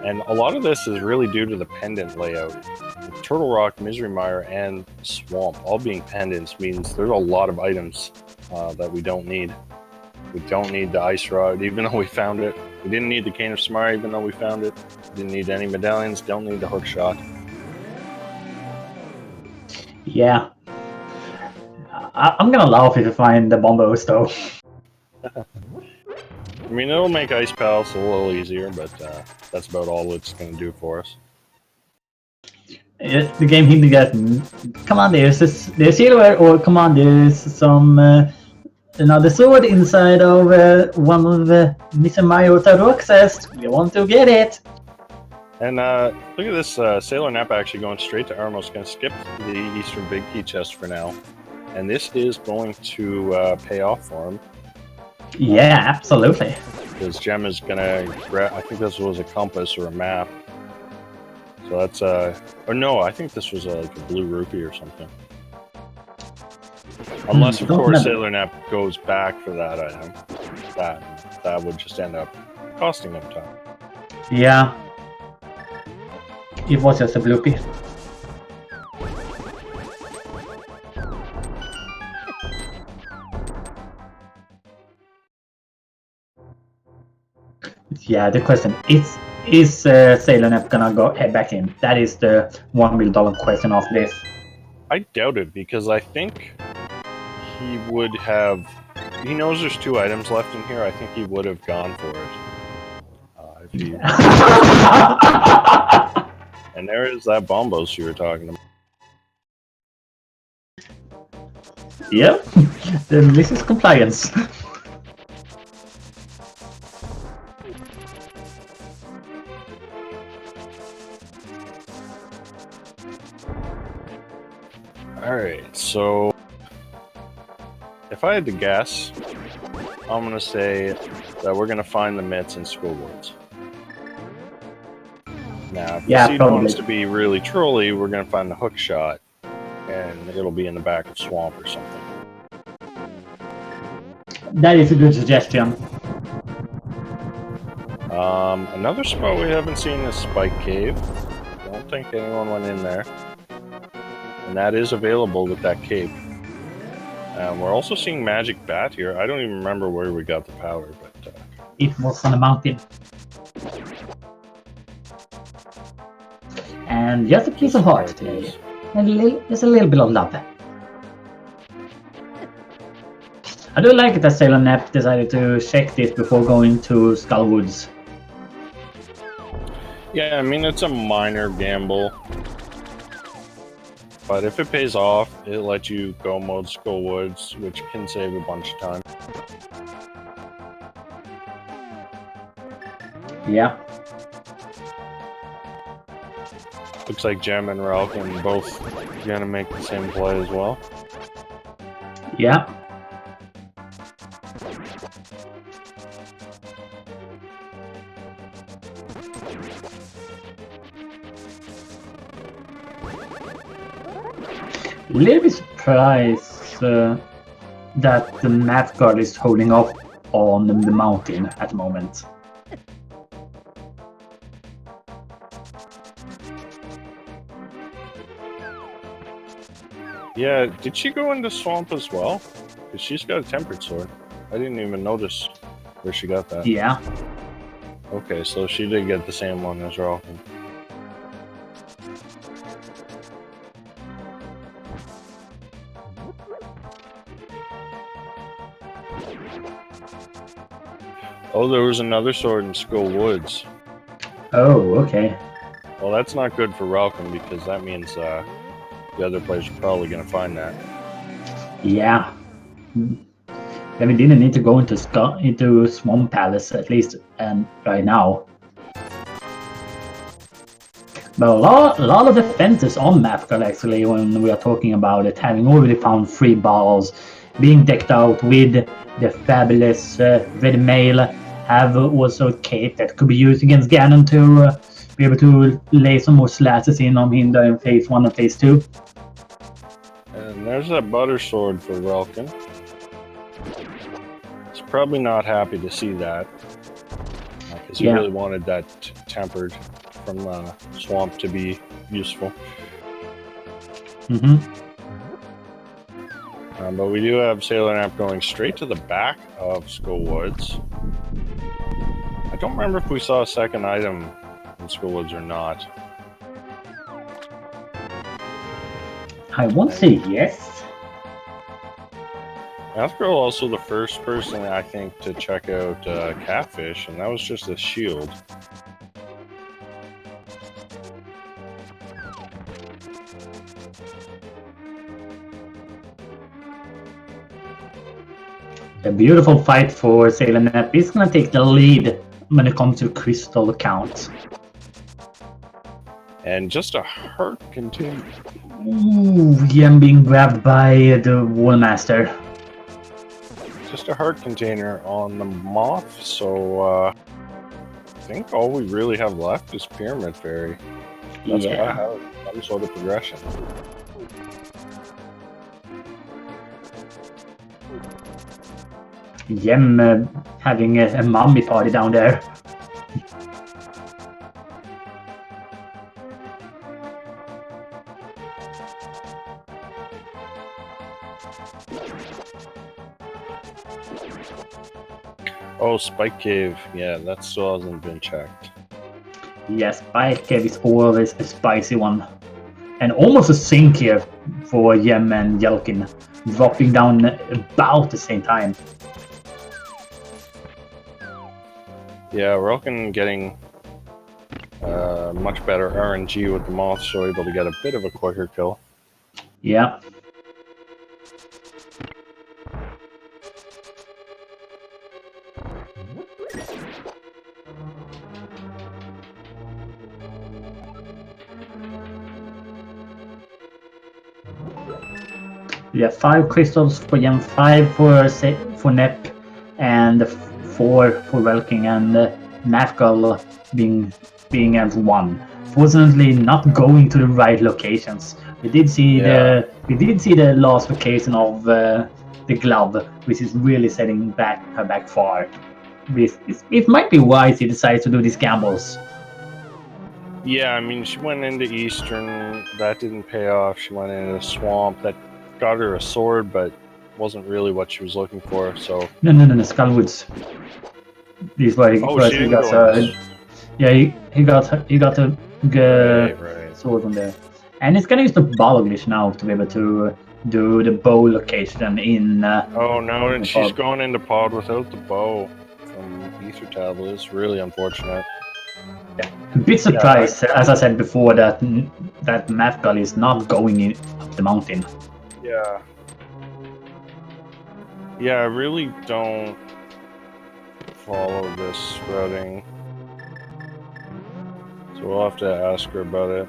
And a lot of this is really due to the pendant layout. Turtle Rock, Misery Mire, and Swamp all being pendants means there's a lot of items that we don't need. We don't need the Ice Rod, even though we found it. We didn't need the Cane of Smire, even though we found it. Didn't need any medallions, don't need the hook shot. Yeah. I'm gonna laugh if you find the bombos though. I mean, it'll make Ice Palace a little easier, but that's about all it's going to do for us. The game hinting that, come on, there's silver, or come on, there's some another sword inside of one of the Mr. Mario Taroxes. We want to get it. And look at this, Sailor Nap actually going straight to Armos. Going to skip the Eastern Big Key chest for now. And this is going to pay off for him. Yeah, absolutely. Because Gem is going to grab, I think this was a compass or a map. So that's, or no, I think this was like a blue rupee or something. Unless, of course, Sailor Nap goes back for that item. That would just end up costing him time. Yeah. It was just a bloopy. Yeah, the question is Sailor Nap gonna head back in? That is the $1 million question of this. I doubt it, because I think he would have. He knows there's 2 items left in here. I think he would have gone for it. If he... And there is that bombos you were talking about. Yep, this is compliance. Alright, so if I had to guess, I'm going to say that we're going to find the mitts in Skullwoods. Now, if the seed wants to be really trolly, we're going to find the hook shot, and it'll be in the back of Swamp or something. That is a good suggestion. Another spot we haven't seen is Spike Cave. I don't think anyone went in there. And that is available with that cape. We're also seeing Magic Bat here. I don't even remember where we got the power, but... It was on the mountain. And just a piece of heart today. And there's a little bit of love. I do like that Sailor Nap decided to check this before going to Skullwoods. Yeah, I mean, it's a minor gamble. But if it pays off, it lets you go mode Skullwoods, which can save a bunch of time. Yeah. Looks like Gem and Ralph are both gonna make the same play as well. Yeah. Little bit surprised that the math guard is holding off on the mountain at the moment. Yeah, did she go into swamp as well? Because she's got a tempered sword. I didn't even notice where she got that. Yeah. Okay, so she did get the same one as Ralph. Oh, there was another sword in Skull Woods. Oh, okay. Well, that's not good for Ralcom because that means the other players are probably going to find that. Yeah. Then we didn't need to go into Swamp Palace at least right now. But a lot of defenses on Mathgal actually when we are talking about it, having already found 3 balls, being decked out with the fabulous red mail, have also a cape that could be used against Ganon to be able to lay some more slashes in on him in phase 1 and phase 2. And there's that butter sword for Ralcom. He's probably not happy to see that. Because he really wanted that tempered from swamp to be useful. But we do have Sailor Amp going straight to the back of Skull Woods. I don't remember if we saw a second item in Skull Woods or not. I won't say yes. Mathgirl also the first person, I think, to check out Catfish, and that was just a shield. A beautiful fight for Sailor Nep is going to take the lead when it comes to crystal count. And just a heart continue. Ooh, Yem being grabbed by the Wallmaster. Just a heart container on the moth, so I think all we really have left is Pyramid Fairy. That's gotta have some sort of progression. Yem having a mummy party down there. Oh, Spike Cave. Yeah, that still hasn't been checked. Yes, Spike Cave is always a spicy one. And almost a sync here for Yem and Yelkin, dropping down about the same time. Yeah, Relkin getting much better RNG with the moth, so able to get a bit of a quicker kill. Yeah. Yeah, 5 crystals for Yem, 5 for Nep, and 4 for Welking, and Mathgal being at 1. Fortunately, not going to the right locations. We did see the last location of the glove, which is really setting her back far. It might be wise he decides to do these gambles. Yeah, I mean, she went into Eastern, that didn't pay off. She went into Swamp, that got her a sword, but wasn't really what she was looking for, so... No, Skullwoods. This way, she got he got a right. sword from there. And it's gonna use the ball glitch now to be able to do the bow location in... oh no, and she's going into pod without the bow from Ether Tablet. It's really unfortunate. Yeah. A bit surprised, as I said before, that Mathgal is not going up the mountain. Yeah. Yeah, I really don't follow this routing. So we'll have to ask her about it.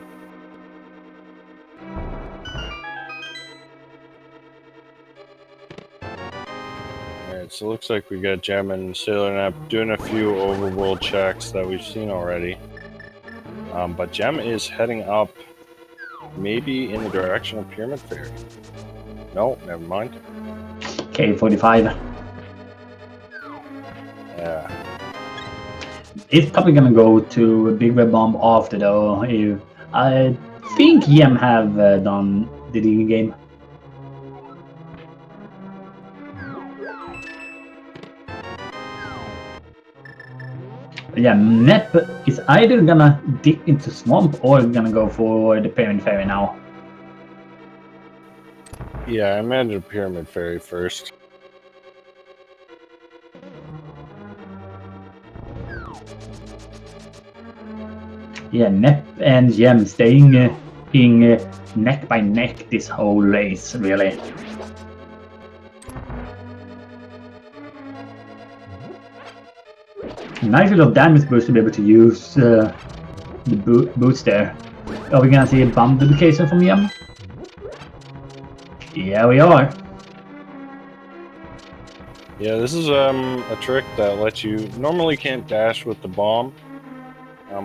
Alright, so it looks like we got Gem and Sailor Nap doing a few overworld checks that we've seen already. But Gem is heading up maybe in the direction of Pyramid Fairy. No, never mind. K45. Yeah. It's probably gonna go to a Big Red Bomb after though. I think Yem have done the league game. Yeah, Nep is either gonna dip into Swamp or gonna go for the Pyramid Fairy now. Yeah, I imagine Pyramid Fairy first. Yeah, Nep and Yem staying in neck by neck this whole race, really. Nice little damage boost to be able to use the boots there. Are we gonna see a bomb duplication from Yem? Yeah, we are. Yeah, this is a trick that lets you normally can't dash with the bomb,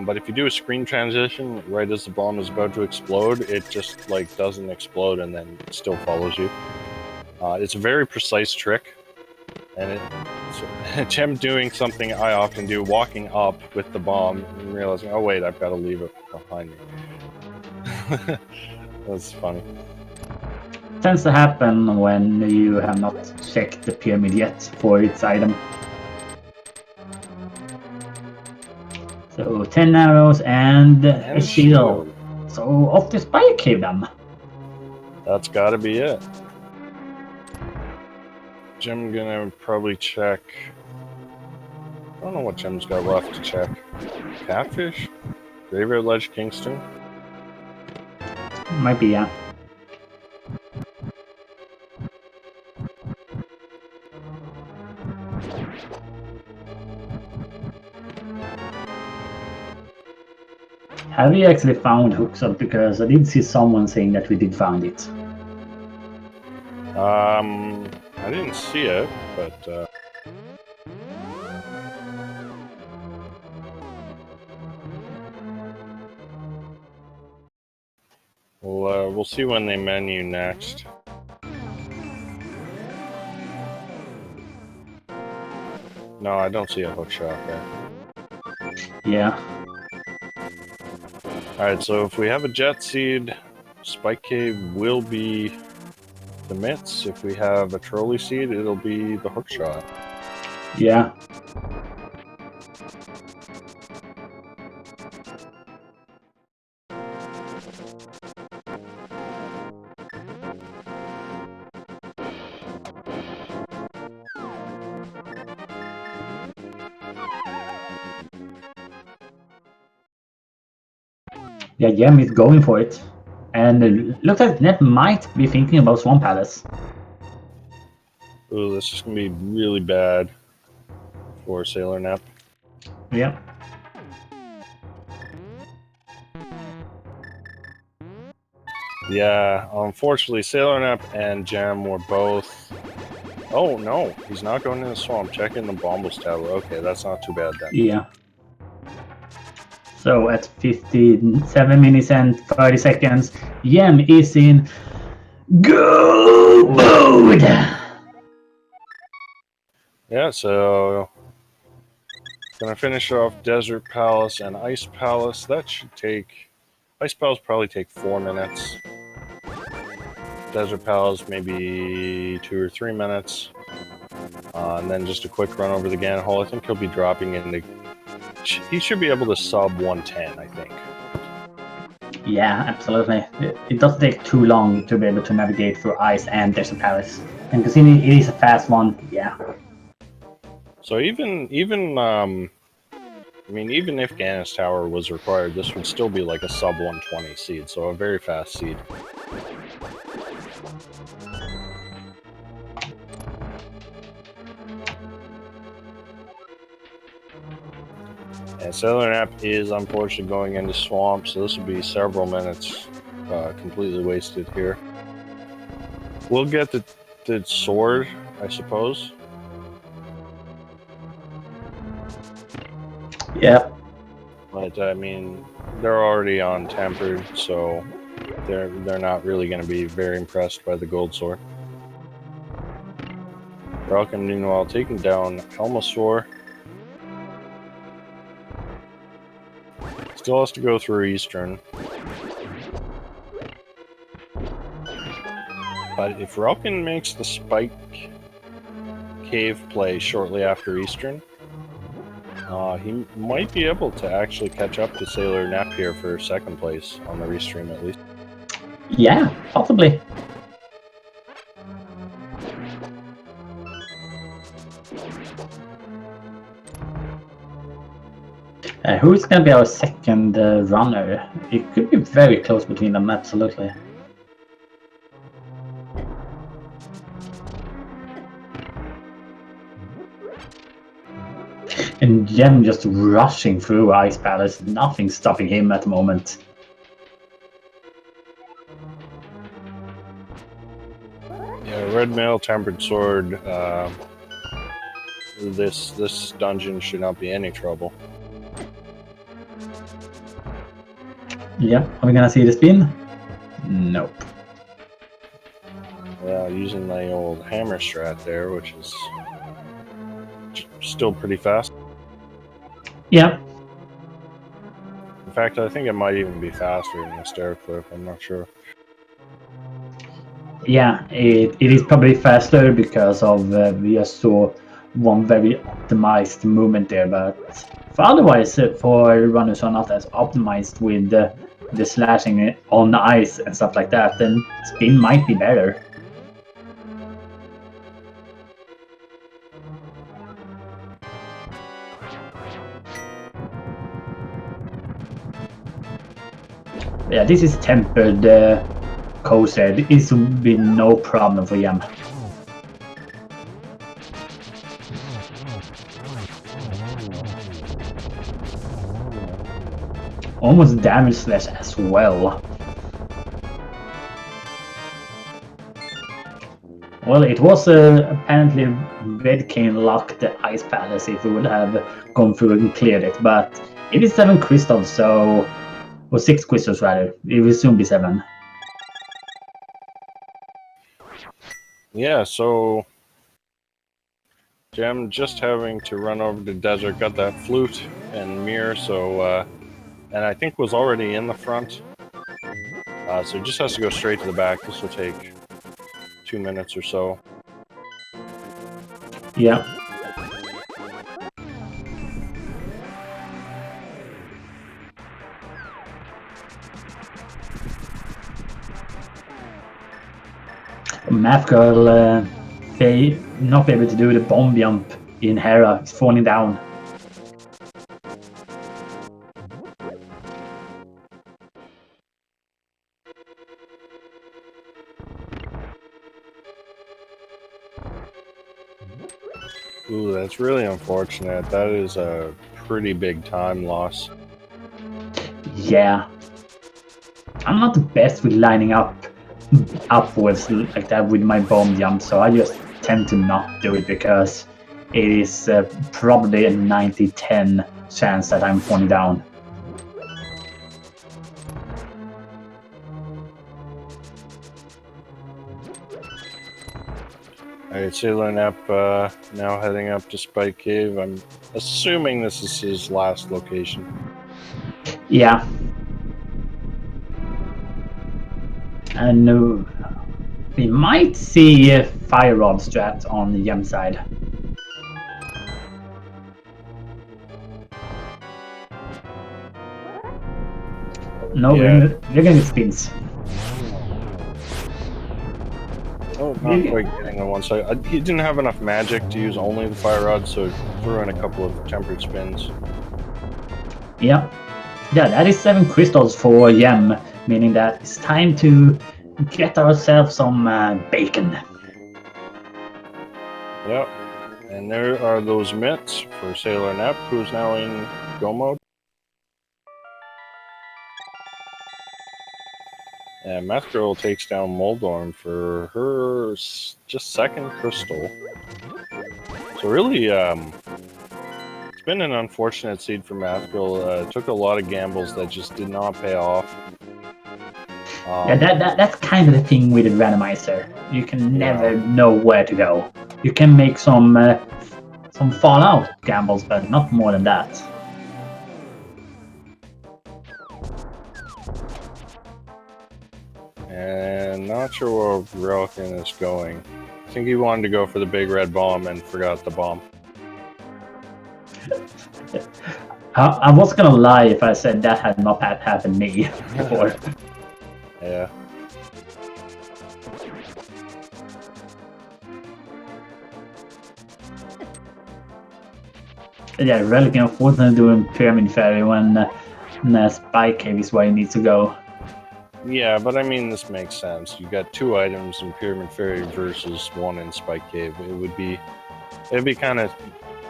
but if you do a screen transition right as the bomb is about to explode, it just like doesn't explode and then it still follows you. It's a very precise trick, and it's Gem doing something I often do, walking up with the bomb and realizing, oh wait, I've got to leave it behind me. That's funny. Tends to happen when you have not checked the pyramid yet for its item. So 10 arrows and a shield. So off the Spire Cave then. That's gotta be it. Gem gonna probably check. I don't know what Gem's got left to check. Catfish? Graveyard Ledge Kingston? Might be, yeah. Have we actually found hooks up? Because I did see someone saying that we did find it. I didn't see it, but we'll see when they menu next. No, I don't see a hook shot there. Yeah. Alright, so if we have a Jet Seed, Spike Cave will be the mitts. If we have a Trolley Seed, it'll be the hook shot. Yeah. Yeah, Yem is going for it. And it looks like Net might be thinking about Swamp Palace. Ooh, this is gonna be really bad for Sailor Nap. Yeah. Yeah, unfortunately, Sailor Nap and Gem were both... Oh, no, he's not going in the swamp. Check in the Bomble's Tower. Okay, that's not too bad then. Yeah. So at 57 minutes and 30 seconds, Yem is in go mode! Yeah, so... Gonna finish off Desert Palace and Ice Palace. That should take... Ice Palace probably take 4 minutes. Desert Palace maybe 2 or 3 minutes. And then just a quick run over the Ganon hole. I think he'll be dropping into... He should be able to sub 110, I think. Yeah, absolutely. It doesn't take too long to be able to navigate through Ice and Desert Palace. And considering it is a fast one, yeah. So even if Ganon's Tower was required, this would still be like a sub 120 seed, so a very fast seed. And Sailor Nap is unfortunately going into Swamp, so this will be several minutes completely wasted here. We'll get the sword, I suppose. Yeah. But I mean, they're already on tempered, so they're not really going to be very impressed by the gold sword. Falcon, meanwhile, taking down Helmasaur. Still has to go through Eastern. But if Ralkin makes the Spike Cave play shortly after Eastern, he might be able to actually catch up to Sailor Nep here for second place on the restream at least. Yeah, possibly. Who's going to be our second runner? It could be very close between them, absolutely. And Jem just rushing through Ice Palace, nothing stopping him at the moment. Yeah, Red Mail, Tempered Sword. This dungeon should not be any trouble. Yeah, are we gonna see the spin? Nope. Yeah, using the old hammer strat there, which is still pretty fast. Yeah. In fact, I think it might even be faster than the stair clip. I'm not sure. Yeah, it is probably faster because of we just saw one very optimized movement there, but for otherwise for runners who are not as optimized with the slashing on the ice and stuff like that, then spin might be better. Yeah, this is tempered Coaster. This will be no problem for Yam. Almost damage slash as well. Well, it was apparently Red Cane locked the Ice Palace if we would have gone through and cleared it, but it is 7 crystals, so... or 6 crystals rather. It will soon be 7. Yeah, so Gem just having to run over the desert, got that flute and mirror, so and I think was already in the front. So just has to go straight to the back. This will take 2 minutes or so. Yeah. Math Girl they not be able to do the bomb jump in Hera. It's falling down. Ooh, that's really unfortunate. That is a pretty big time loss. Yeah. I'm not the best with lining up upwards like that with my bomb jump, so I just tend to not do it because it is probably a 90-10 chance that I'm falling down. Alright, Sailor Nep now heading up to Spike Cave. I'm assuming this is his last location. Yeah. And we might see a Fire Rod strat on the Yem side. No, Yeah. we're gonna get spins. Oh, not quite getting the one side. He didn't have enough magic to use only the Fire Rod, so threw in a couple of tempered spins. Yeah. Yeah, that is 7 crystals for Yem, meaning that it's time to get ourselves some bacon. Yep. And there are those mitts for Sailor Nep, who's now in go mode. And Math Girl takes down Moldorm for her just second crystal. So really, It's been an unfortunate seed for Mathrill. Took a lot of gambles that just did not pay off. Yeah, that's kind of the thing with the randomizer. You can never know where to go. You can make some fallout gambles, but not more than that. And not sure where Relkin is going. I think he wanted to go for the big red bomb and forgot the bomb. I was gonna lie if I said that had not happened to me before. Yeah. Yeah, Relic unfortunately doing Pyramid Fairy when Spike Cave is where he needs to go. Yeah, but I mean, this makes sense. You got 2 items in Pyramid Fairy versus 1 in Spike Cave. It'd be kind of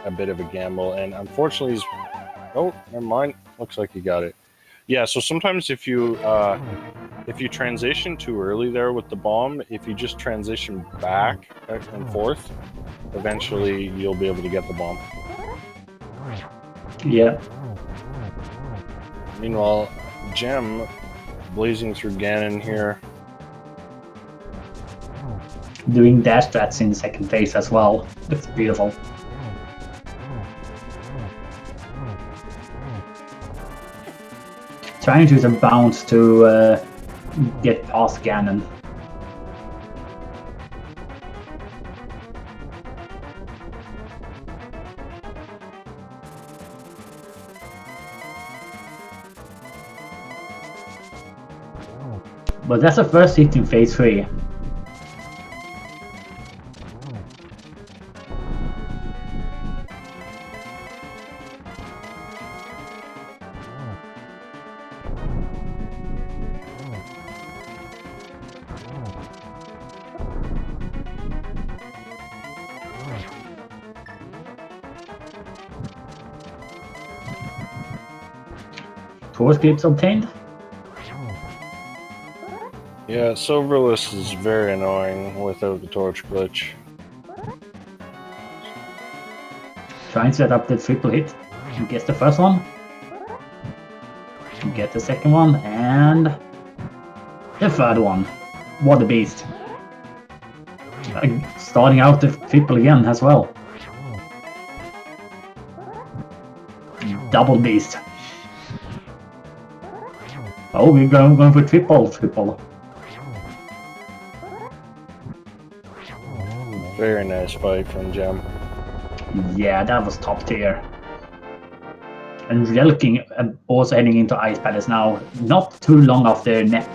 a bit of a gamble, and unfortunately, oh, never mind. Looks like he got it. Yeah, so sometimes if you transition too early there with the bomb, if you just transition back and forth, eventually you'll be able to get the bomb. Yeah. Meanwhile, Gem blazing through Ganon here. Doing dash strats in second phase as well. That's beautiful. Trying to use a bounce to get past Ganon. But that's the first hit in phase 3. Torch clips obtained. Yeah, Silverless is very annoying without the torch glitch. Trying to set up the triple hit. Gets the first one. Get the second one, and the third one. What a beast. Starting out the triple again as well. Double beast. Oh, we're going for triple. Very nice fight from Gem. Yeah, that was top tier. And Relking also heading into Ice Palace now, not too long after Nep.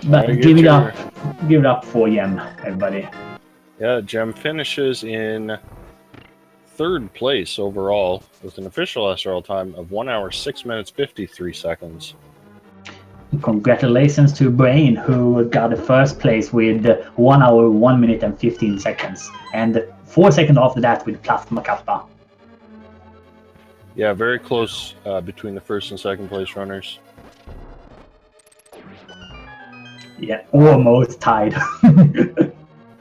But give it up for Gem, everybody. Yeah, Gem finishes in 3rd place overall with an official SRL time of 1 hour 6 minutes 53 seconds. Congratulations to Brain, who got the first place with 1 hour 1 minute and 15 seconds, and 4 seconds after that with Plasma Kappa. Yeah, very close between the 1st and 2nd place runners. Yeah, almost tied.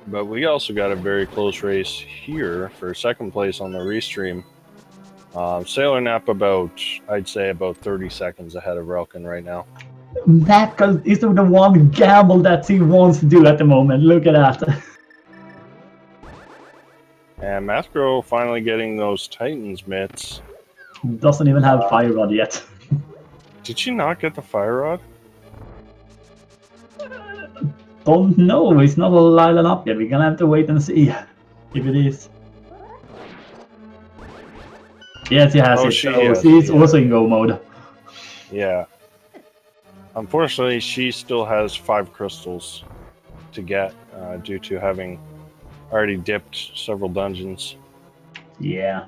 But we also got a very close race here for 2nd place on the restream. Sailor Nap I'd say about 30 seconds ahead of Relkin right now. That is the one gamble that he wants to do at the moment. Look at that. And Mathgirl finally getting those Titans mitts. Doesn't even have Fire Rod yet. Did she not get the Fire Rod? Don't know. It's not lining up yet. We're gonna have to wait and see if it is. Yes, she has it. She's also in go mode. Yeah. Unfortunately, she still has 5 crystals to get due to having already dipped several dungeons. Yeah.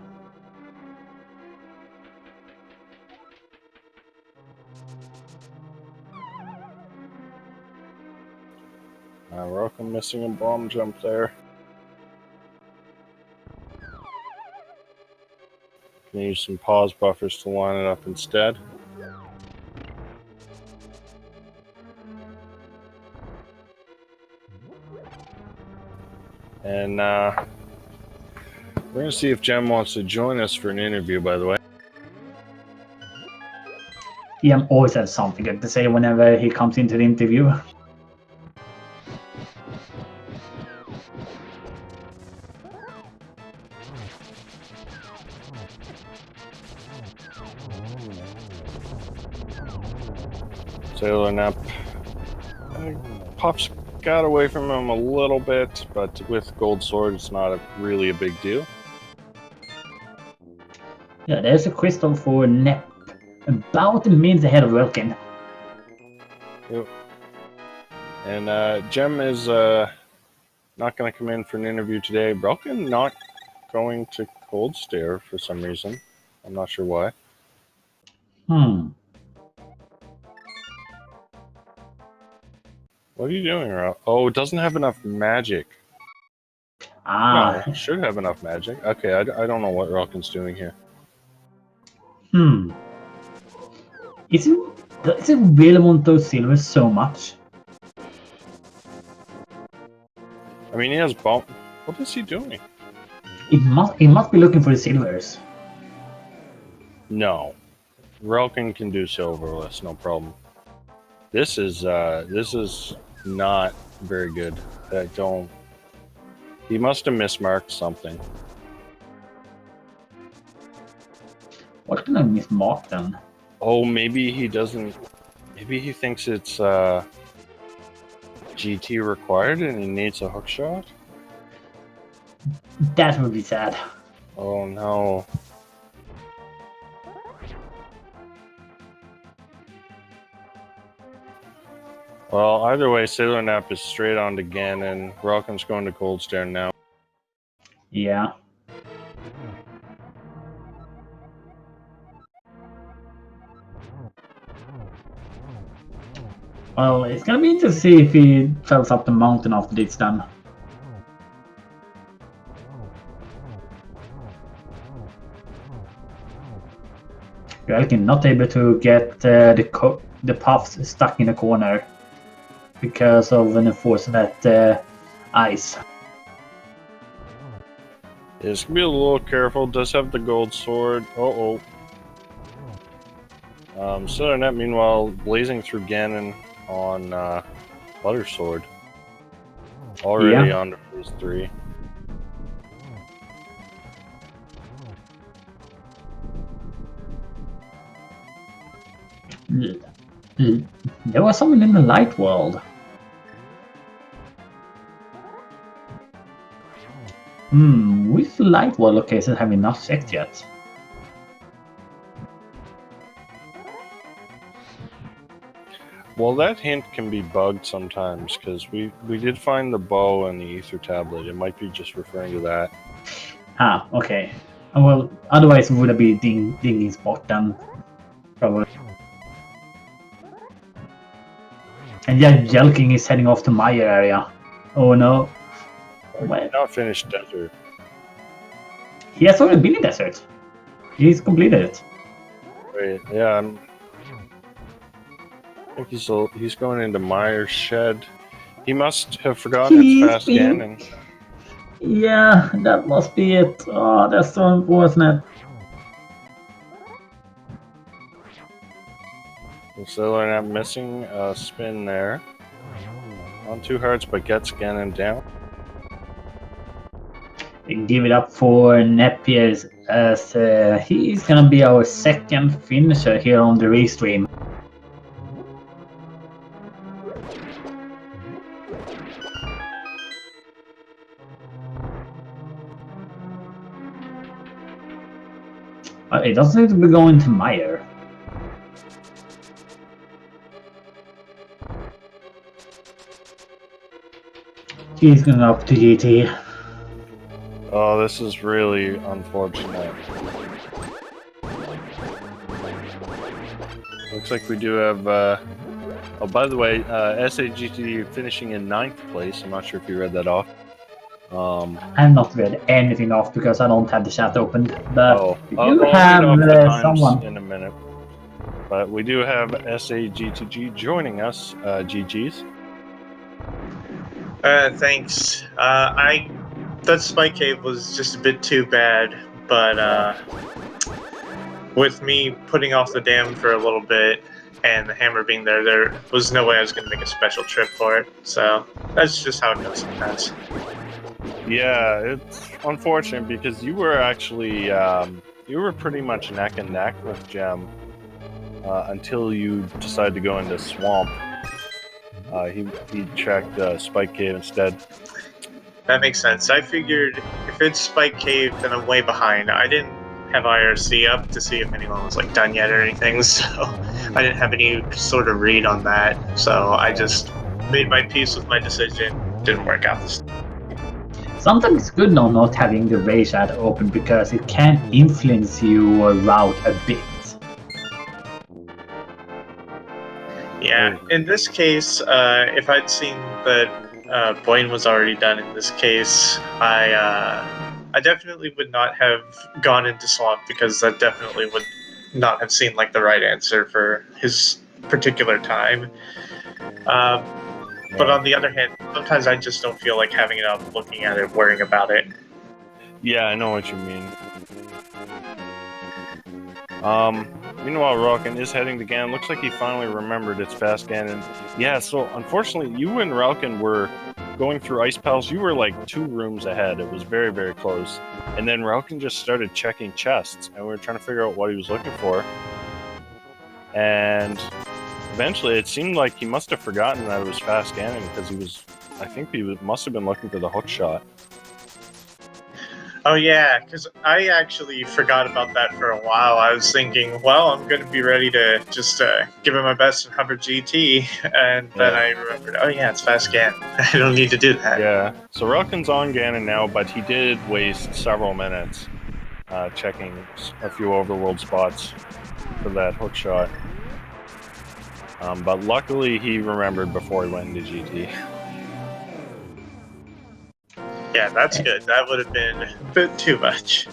Welcome missing a bomb jump there. Can use some pause buffers to line it up instead. And We're going to see if Jem wants to join us for an interview, by the way. Ian always has something good to say whenever he comes into the interview. Sailor Nap Puff's got away from him a little bit, but with Gold Sword, it's not really a big deal. Yeah, there's a crystal for Nep, about a minute ahead of Welkin. Yep. And Jem is not going to come in for an interview today. Brelkin not going to Cold Stare for some reason. I'm not sure why. What are you doing, Ralph? Oh, it doesn't have enough magic. Ah. No, it should have enough magic. Okay, I don't know what Ralkin's doing here. Does it really want those silvers so much? I mean, he has bump. What is he doing? It must be looking for the silvers. No. Relkin can do silverless, no problem. This is not very good. He must have mismarked something. What can I mismark then? Oh, maybe he doesn't. Maybe he thinks it's GT required and he needs a hook shot. That would be sad. Oh no. Well, either way, Sailor Nap is straight on to Ganon. Relkin's going to Cold Stare now. Yeah. Well, it's gonna be interesting to see if he travels up the mountain after this done. Welkin not able to get the puffs stuck in the corner because of an unfortunate ice. Yeah, just be a little careful. Does have the gold sword. Sailor Nap, meanwhile, blazing through Ganon on Butter Sword. Already on to phase 3. There was someone in the light world. Which light world locations have we not checked yet? Well, that hint can be bugged sometimes, because we did find the bow and the ether tablet. It might be just referring to that. Ah, okay. Well, otherwise it would have been dinging spot then, probably. And yeah, Jelking is heading off to Meyer area. Oh no. Well, not finished desert. He has already been in desert. He's completed it. Wait, yeah. I think he's going into Meyer's shed. He must have forgotten it's past Ganon. Yeah, that must be it. Oh, that's so unfortunate. Sailor Nap missing a spin there. On 2 hearts, but gets Ganon down. Give it up for Napier as he's gonna be our second finisher here on the restream. It doesn't need to be going to Meyer. He's going up to GT. Oh, this is really unfortunate. Looks like we do have... oh, by the way, SAGT finishing in 9th place. I'm not sure if you read that off. I've not read anything off because I don't have the chat opened. But I'll have read off the times someone in a minute. But we do have SAGTG joining us. GG's. Thanks. I that spike cave was just a bit too bad, but with me putting off the dam for a little bit and the hammer being there, there was no way I was going to make a special trip for it. So that's just how it goes sometimes. Yeah, it's unfortunate because you were actually you were pretty much neck and neck with Gem until you decided to go into Swamp. He checked Spike Cave instead. That makes sense. I figured if it's Spike Cave, then I'm way behind. I didn't have IRC up to see if anyone was like done yet or anything, so I didn't have any sort of read on that. So I just made my peace with my decision. Didn't work out this time. Sometimes it's good not having the raid chat open because it can influence your route a bit. Yeah, in this case, if I'd seen that Boyne was already done in this case, I definitely would not have gone into Swamp because that definitely would not have seemed like the right answer for his particular time. But on the other hand, sometimes I just don't feel like having it up, looking at it, worrying about it. Yeah, I know what you mean. Meanwhile, Relkin is heading to Ganon. Looks like he finally remembered it's fast Ganon. Yeah, so unfortunately, you and Relkin were going through Ice Palace. You were like 2 rooms ahead. It was very, very close. And then Relkin just started checking chests, and we were trying to figure out what he was looking for. And eventually, it seemed like he must have forgotten that it was fast Ganon because I think he must have been looking for the hook shot. Oh yeah, because I actually forgot about that for a while. I was thinking, well, I'm going to be ready to just give it my best in Hover GT, and then I remembered, oh yeah, it's fast Ganon. I don't need to do that. Yeah, so Relkin's on Ganon now, but he did waste several minutes checking a few overworld spots for that hook shot. But luckily, he remembered before he went into GT. Yeah, that's good. That would have been a bit too much.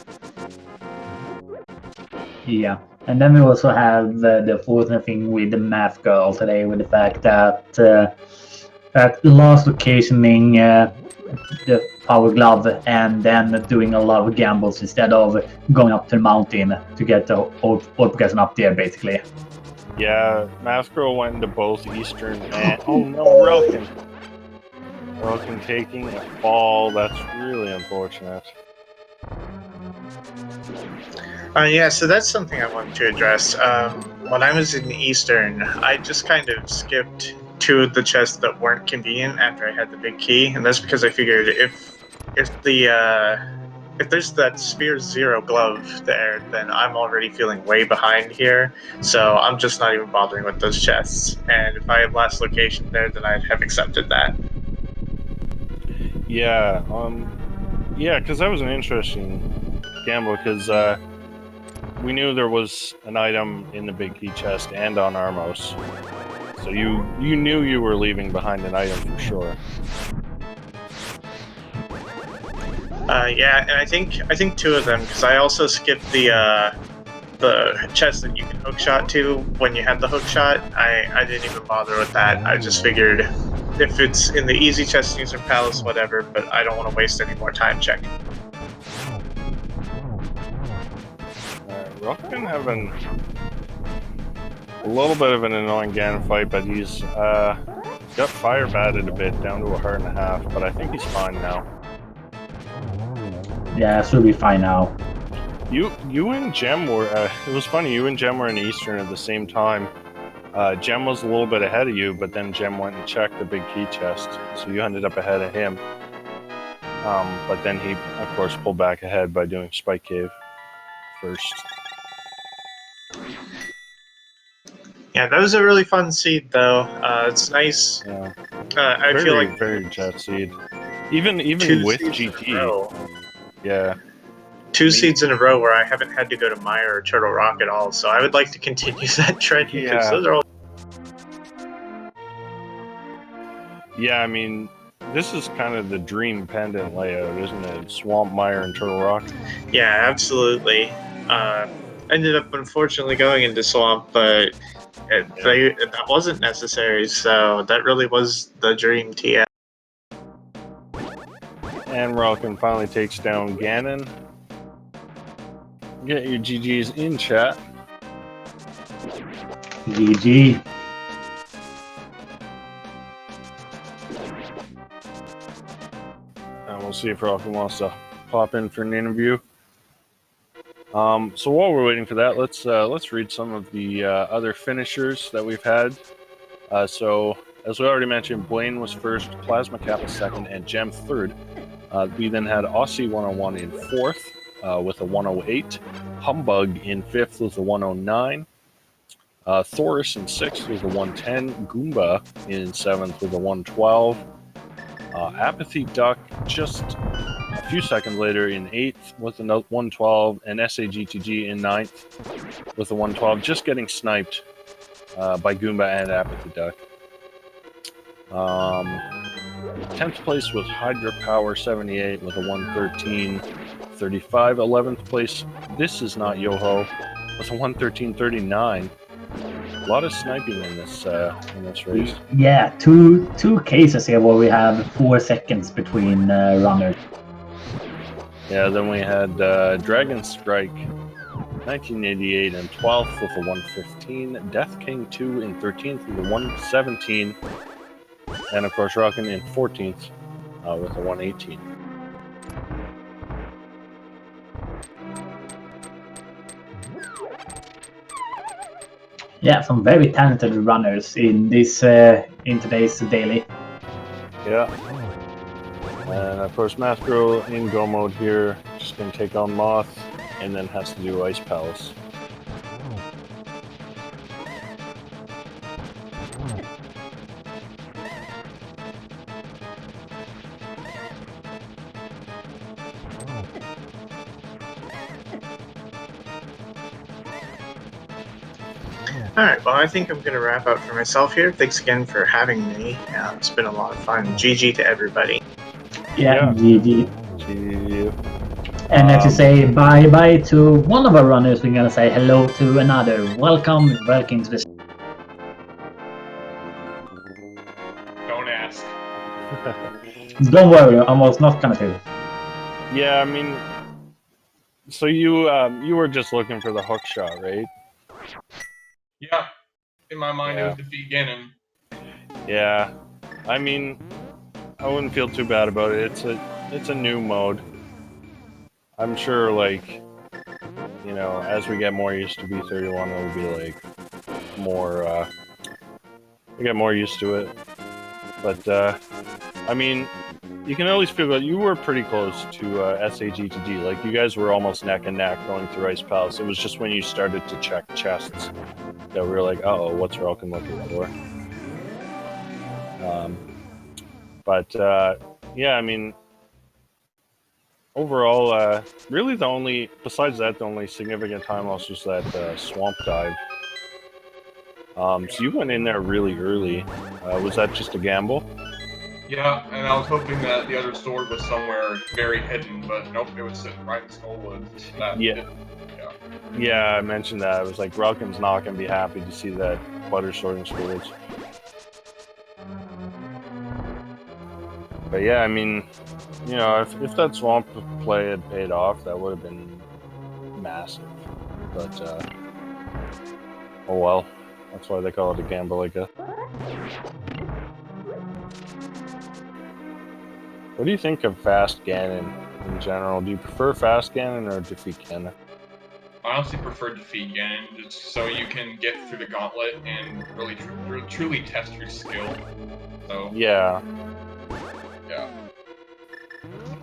Yeah, and then we also have the fortunate thing with the math girl today, with the fact that at last locationing the power glove and then doing a lot of gambles instead of going up to the mountain to get the old person up there, basically. Yeah, Math Girl went into both Eastern and... Oh no, Relkin! Relkin taking a fall. That's really unfortunate. Yeah, so that's something I wanted to address. When I was in Eastern, I just kind of skipped 2 of the chests that weren't convenient after I had the big key, and that's because I figured if there's that Sphere Zero glove there, then I'm already feeling way behind here, so I'm just not even bothering with those chests. And if I had last location there, then I'd have accepted that. Yeah, yeah, because that was an interesting gamble, because we knew there was an item in the big key chest and on Armos, so you knew you were leaving behind an item for sure. Yeah, and I think 2 of them, because I also skipped the chest that you can hookshot to when you had the hookshot. I didn't even bother with that. I just figured if it's in the easy chest in Eastern Palace, whatever, but I don't want to waste any more time checking. Relkin having a little bit of an annoying Ganon fight, but he's got fire batted a bit, down to 1.5, but I think he's fine now. Yeah, should be fine now. You and Gem were, it was funny, you and Gem were in Eastern at the same time. Gem was a little bit ahead of you, but then Gem went and checked the big key chest, so you ended up ahead of him. But then he, of course, pulled back ahead by doing Spike Cave first. Yeah, that was a really fun seed, though. It's nice. Yeah. I feel like very jet seed. Even with GT. Yeah. 2 seeds in a row where I haven't had to go to Mire or Turtle Rock at all, so I would like to continue that trend because those are all. Yeah, I mean, this is kind of the dream pendant layout, isn't it? Swamp, Mire, and Turtle Rock. Yeah, absolutely. Ended up unfortunately going into Swamp, but that wasn't necessary, so that really was the dream TF. And Rolkin finally takes down Ganon. Get your GGs in chat. GG. And we'll see if Rolkin wants to pop in for an interview. So while we're waiting for that, let's read some of the other finishers that we've had. So as we already mentioned, Blaine was first, Plasma Kappa second, and Gem third. We then had Aussie 101 in fourth with a 108, Humbug in fifth with a 109, Thoris in sixth with a 110, Goomba in seventh with a 112, Apathy Duck just a few seconds later in 8th with a 112, and SAGTG in 9th with a 112, just getting sniped by Goomba and Apathy Duck. 10th place was Hydra Power 78 with a 113.35. 11th place, This Is Not Yoho with a 113.39. A lot of sniping in this race. Yeah, two cases here where we have 4 seconds between runners. Yeah, then we had Dragon Strike 1988 in 12th with a 115, Death King 2 in 13th with a 117, and of course Rockin' in 14th with a 118. Yeah, some very talented runners in this in today's daily. Yeah. And of course Math Girl in go mode here, just gonna take on Moth, and then has to do Ice Palace. Alright, well, I think I'm going to wrap up for myself here. Thanks again for having me. It's been a lot of fun. GG to everybody. Yeah. GG. GG. And to say bye-bye to one of our runners, we're going to say hello to another. Welcome to the... Don't ask. Don't worry, I was not going to. Yeah, I mean, so you were just looking for the hook shot, right? Yeah. In my mind, it was defeat Ganon. Yeah. I mean, I wouldn't feel too bad about it. It's a new mode. I'm sure, like, you know, as we get more used to B31, it'll be like more. We get more used to it. But I mean, you can at least feel that you were pretty close to SAGTG. Like, you guys were almost neck and neck going through Ice Palace. It was just when you started to check chests that we were like, uh-oh, what's Rolkin looking for? But yeah, I mean, overall, really the only, besides that, the only significant time loss was that swamp dive. So you went in there really early. Was that just a gamble? Yeah, and I was hoping that the other sword was somewhere very hidden, but nope, it was sitting right in Skullwood. Yeah, I mentioned that. I was like, Rolkin's not going to be happy to see that butter sword in Skullwoods. But yeah, I mean, you know, if that swamp play had paid off, that would have been massive. But, oh well. That's why they call it a gamble, I guess. What do you think of Fast Ganon in general? Do you prefer Fast Ganon or Defeat Ganon? I honestly prefer defeat Ganon, just so you can get through the gauntlet and really truly test your skill. So yeah.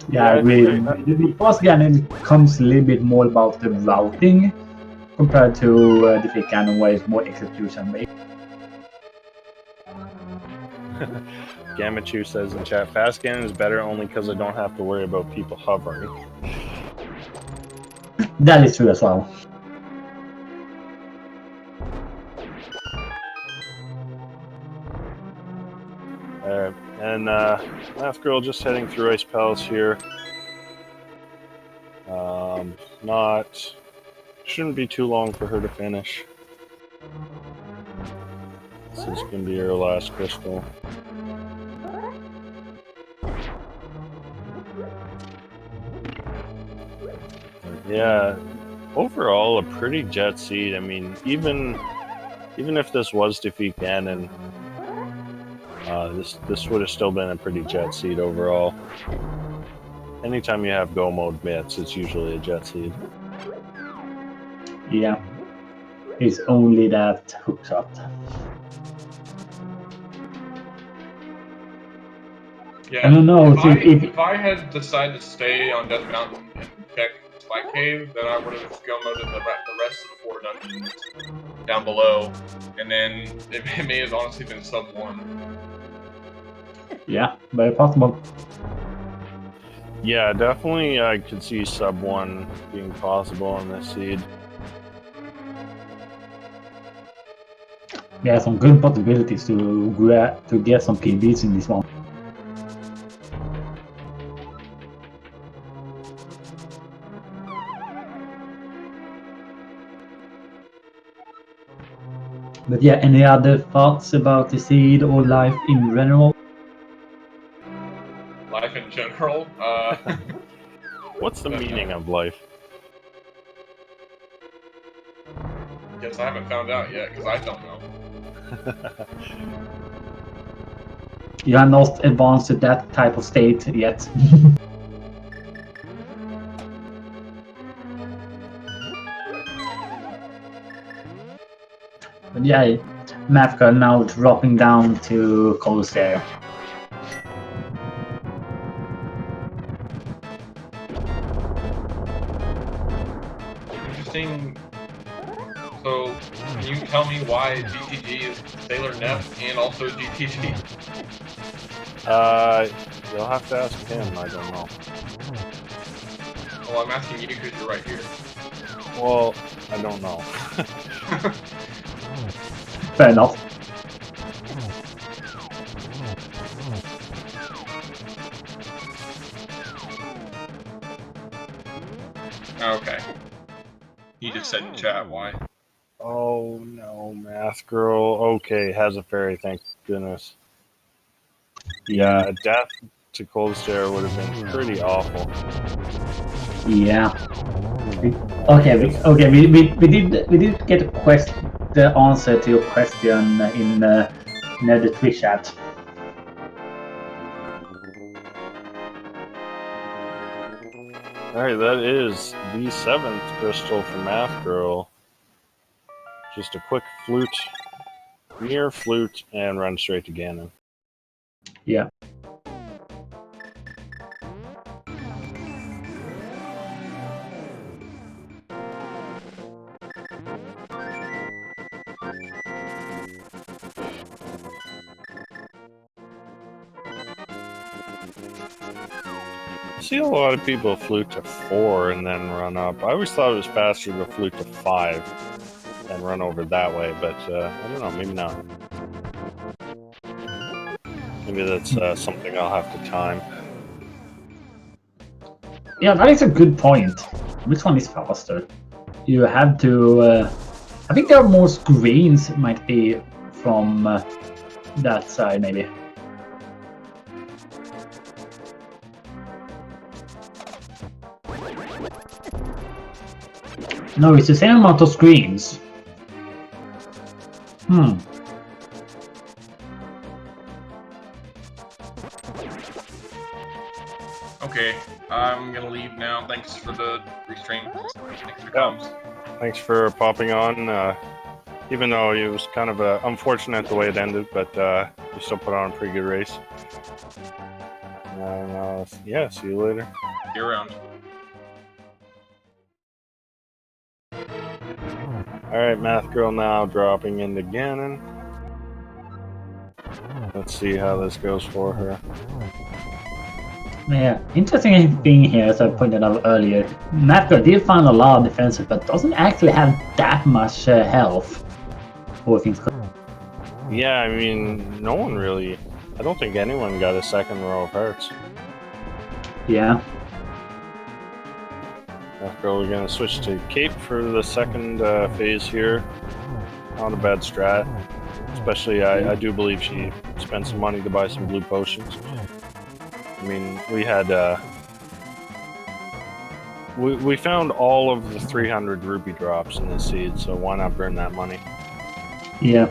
Yeah, with Fast Ganon comes a little bit more about the routing compared to Defeat Ganon, where it's more execution based. Gamachu says in chat, Fast Ganon is better only because I don't have to worry about people hovering. That is true as well. And Math Girl just heading through Ice Palace here. Shouldn't be too long for her to finish. This is gonna be her last crystal. Yeah, overall a pretty jet seed. I mean, even if this was defeat Ganon, this would have still been a pretty jet seed overall. Anytime you have go mode bits, it's usually a jet seed. Yeah. It's only that hookshot. Yeah, I don't know if I had decided to stay on Death Mountain and check Spike Cave, then I would have go moded the rest of the 4 dungeons down below, and then it may have honestly been sub 1. Yeah, very possible. Yeah, definitely I could see sub 1 being possible on this seed. There are some good possibilities to get some PBs in this one. But yeah, any other thoughts about the seed or life in general? Life in general? What's the meaning of life? Guess I haven't found out yet, because I don't know. You are not advanced to that type of state yet. But yeah, Mafka now dropping down to cold stare. Interesting. So, can you tell me why GTG is Sailor Neff and also GTG? You'll have to ask him, I don't know. Well, I'm asking you because you're right here. Well, I don't know. Fair enough. Okay. You just said in chat why. Oh no, Math Girl. Okay, has a fairy, thank goodness. Yeah, a death to cold stare would have been pretty awful. Yeah. We did get the answer to your question in the Twitch chat. Alright, that is the 7th crystal for Math Girl. Just a quick flute, mirror flute, and run straight to Ganon. Yeah. I see a lot of people flute to 4 and then run up. I always thought it was faster to flute to 5 and run over that way, but I don't know, maybe not. Maybe that's something I'll have to time. Yeah, that is a good point. Which one is faster? You have to... I think there are more screens might be from that side, maybe. No, it's the same amount of screens. Okay, I'm gonna leave now. Thanks for the restream. Thanks for comms. Thanks for popping on. Even though it was kind of unfortunate the way it ended, but you still put on a pretty good race. And yeah, see you later. See you around. Alright, Math Girl now dropping into Ganon. Let's see how this goes for her. Yeah, interesting thing here, as I pointed out earlier, Mafka did find a lot of defenses, but doesn't actually have that much health. All things. Yeah, I mean, no one really... I don't think anyone got a second row of hearts. Yeah. Math Girl, we're going to switch to Cape for the second phase here. Not a bad strat. Especially, I do believe she spent some money to buy some blue potions. I mean, we had We found all of the 300 ruby drops in the seed, so why not burn that money? Yeah.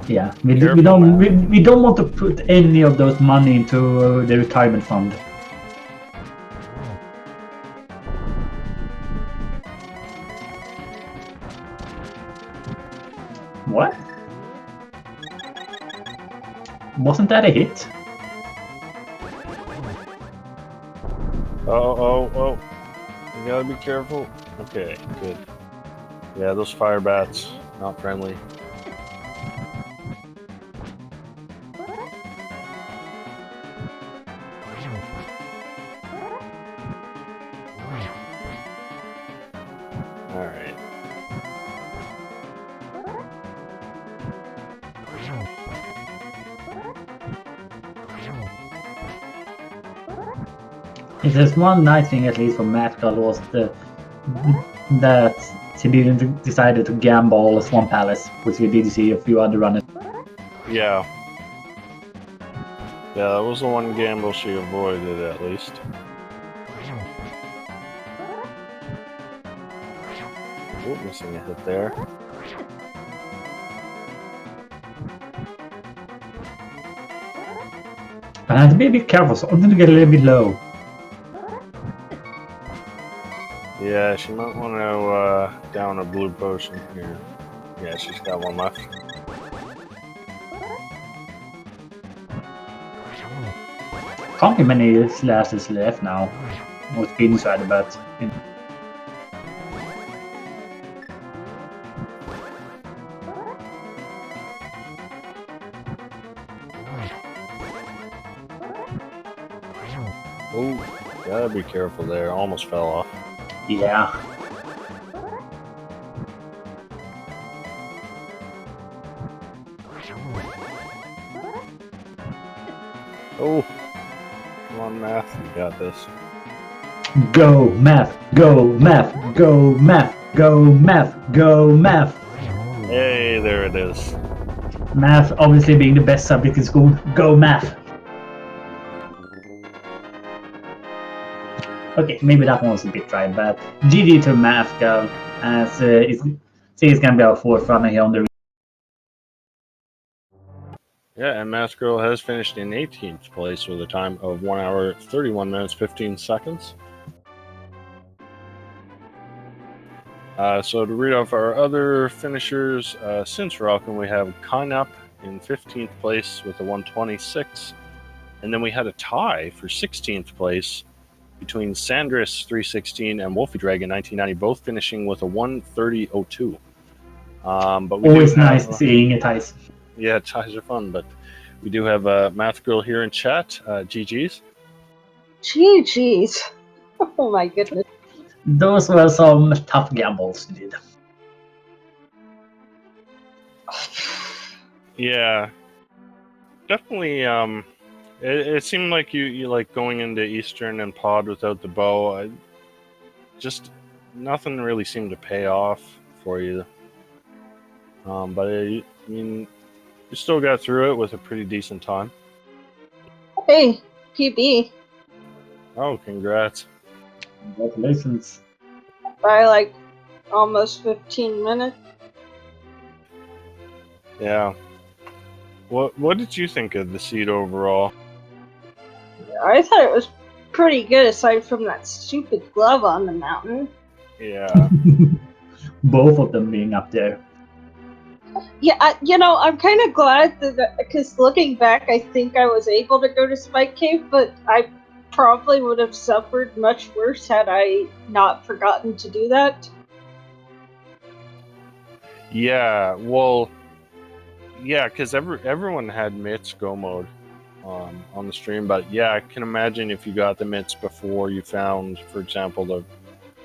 Yeah. We Careful, don't man. we don't want to put any of those money into the retirement fund. What? Wasn't that a hit? Oh. You gotta be careful. Okay, good. Yeah, those fire bats, not friendly. Alright. If there's one nice thing at least for Matcal was that he didn't decided to gamble Swamp Palace, which we did see a few other runners. Yeah. Yeah, that was the one gamble she avoided, at least. Oh, missing a hit there. But I have to be a bit careful, so I'm going to get a little bit low. Yeah, she might want to down a blue potion here. Yeah, she's got one left. Can't be many slashes left now. What's been sad about. Oh, gotta be careful there. Almost fell off. Yeah. Oh, come on, Math. You got this. Go Math! Go Math! Go Math! Go Math! Go Math! Hey, there it is. Math obviously being the best subject in school. Go Math! Okay, maybe that one was a bit dry, but GG to Math, girl, as it's gonna be our fourth runner here on the. Yeah, and Math Girl has finished in 18th place with a time of 1 hour, 31 minutes, 15 seconds. So to read off our other finishers, since Rockin', we have Kynap in 15th place with a 126. And then we had a tie for 16th place between Sandris 316 and Wolfie Dragon 1990, both finishing with a 130.02. But we always nice seeing it, ties. Yeah, ties are fun, but we do have Math Girl here in chat. GG's. GG's. Oh my goodness. Those were some tough gambles you did. Yeah, definitely. It seemed like you like going into Eastern and Pod without the bow. Just nothing really seemed to pay off for you. But I mean, you still got through it with a pretty decent time. Hey, PB. Oh, congrats! Congratulations. By like almost 15 minutes. Yeah. What did you think of the seed overall? I thought it was pretty good aside from that stupid glove on the mountain. Yeah. Both of them being up there. Yeah, I'm kind of glad that, because looking back, I think I was able to go to Spike Cave, but I probably would have suffered much worse had I not forgotten to do that. Yeah, well, yeah, because everyone had mitts go mode on the stream, but yeah, I can imagine if you got the mitts before you found, for example, the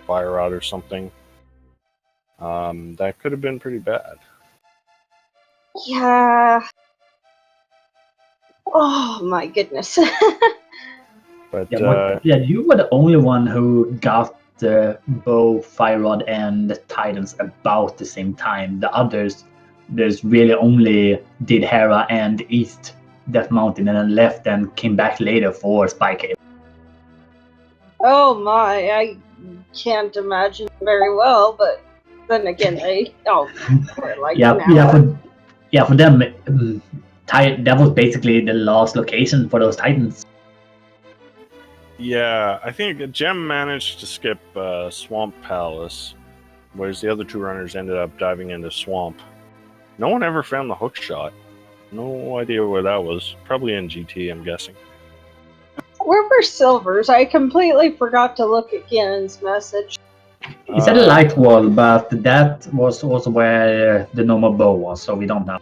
fire rod or something, that could have been pretty bad. Yeah. Oh my goodness. But Yeah, you were the only one who got the bow, fire rod, and Titans about the same time. The others, there's really only did Hera and East Death Mountain, and then left and came back later for Spike Cave. Oh my, can't imagine very well, but then again, they we're like Yeah, an hour. for them, that was basically the last location for those Titans. Yeah, I think Gem managed to skip Swamp Palace, whereas the other two runners ended up diving into Swamp. No one ever found the hook shot. No idea where that was. Probably in GT, I'm guessing. Where were Silvers? I completely forgot to look at Ganon's message. He said a light wall, but that was also where the normal bow was, so we don't know.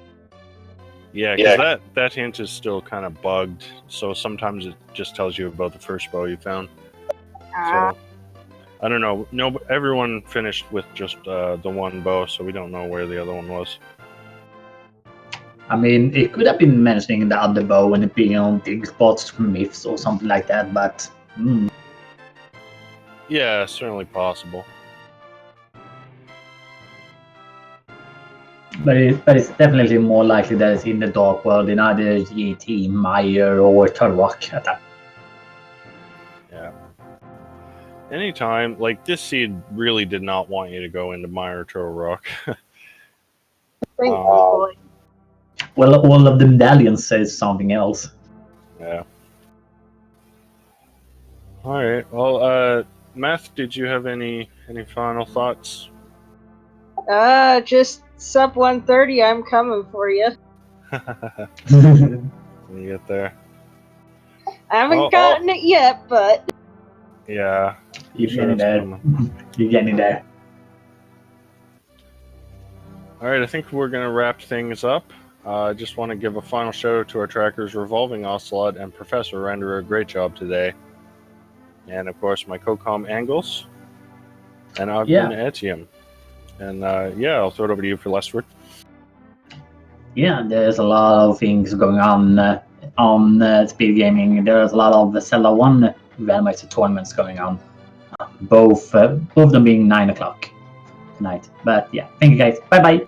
Yeah, because that hint is still kind of bugged, so sometimes it just tells you about the first bow you found. So, I don't know. No, everyone finished with just the one bow, so we don't know where the other one was. I mean, it could have been mentioning the other bow and it being on dig spots from myths or something like that, but... Yeah, certainly possible. But it's definitely more likely that it's in the Dark World in either GT, Meyer, or Turrock at that. Yeah. Anytime, like, this seed really did not want you to go into Meyer Turrock. Thankfully. Well, all of the medallions says something else. Yeah. Alright, well, Meth, did you have any final thoughts? Just sub 130, I'm coming for you. When you get there. I haven't gotten it yet, but... Yeah. You're Sure getting there. coming. You're getting there. Alright, I think we're going to wrap things up. I just want to give a final shout out to our trackers, Revolving Ocelot and Professor Renderer. Great job today. And of course, my co-com Angles. And I've been Etium. And I'll throw it over to you for last word. Yeah, there's a lot of things going on speed gaming. There's a lot of Zelda 1 randomizer tournaments going on. Both of them being 9 o'clock tonight. But yeah, thank you guys. Bye bye.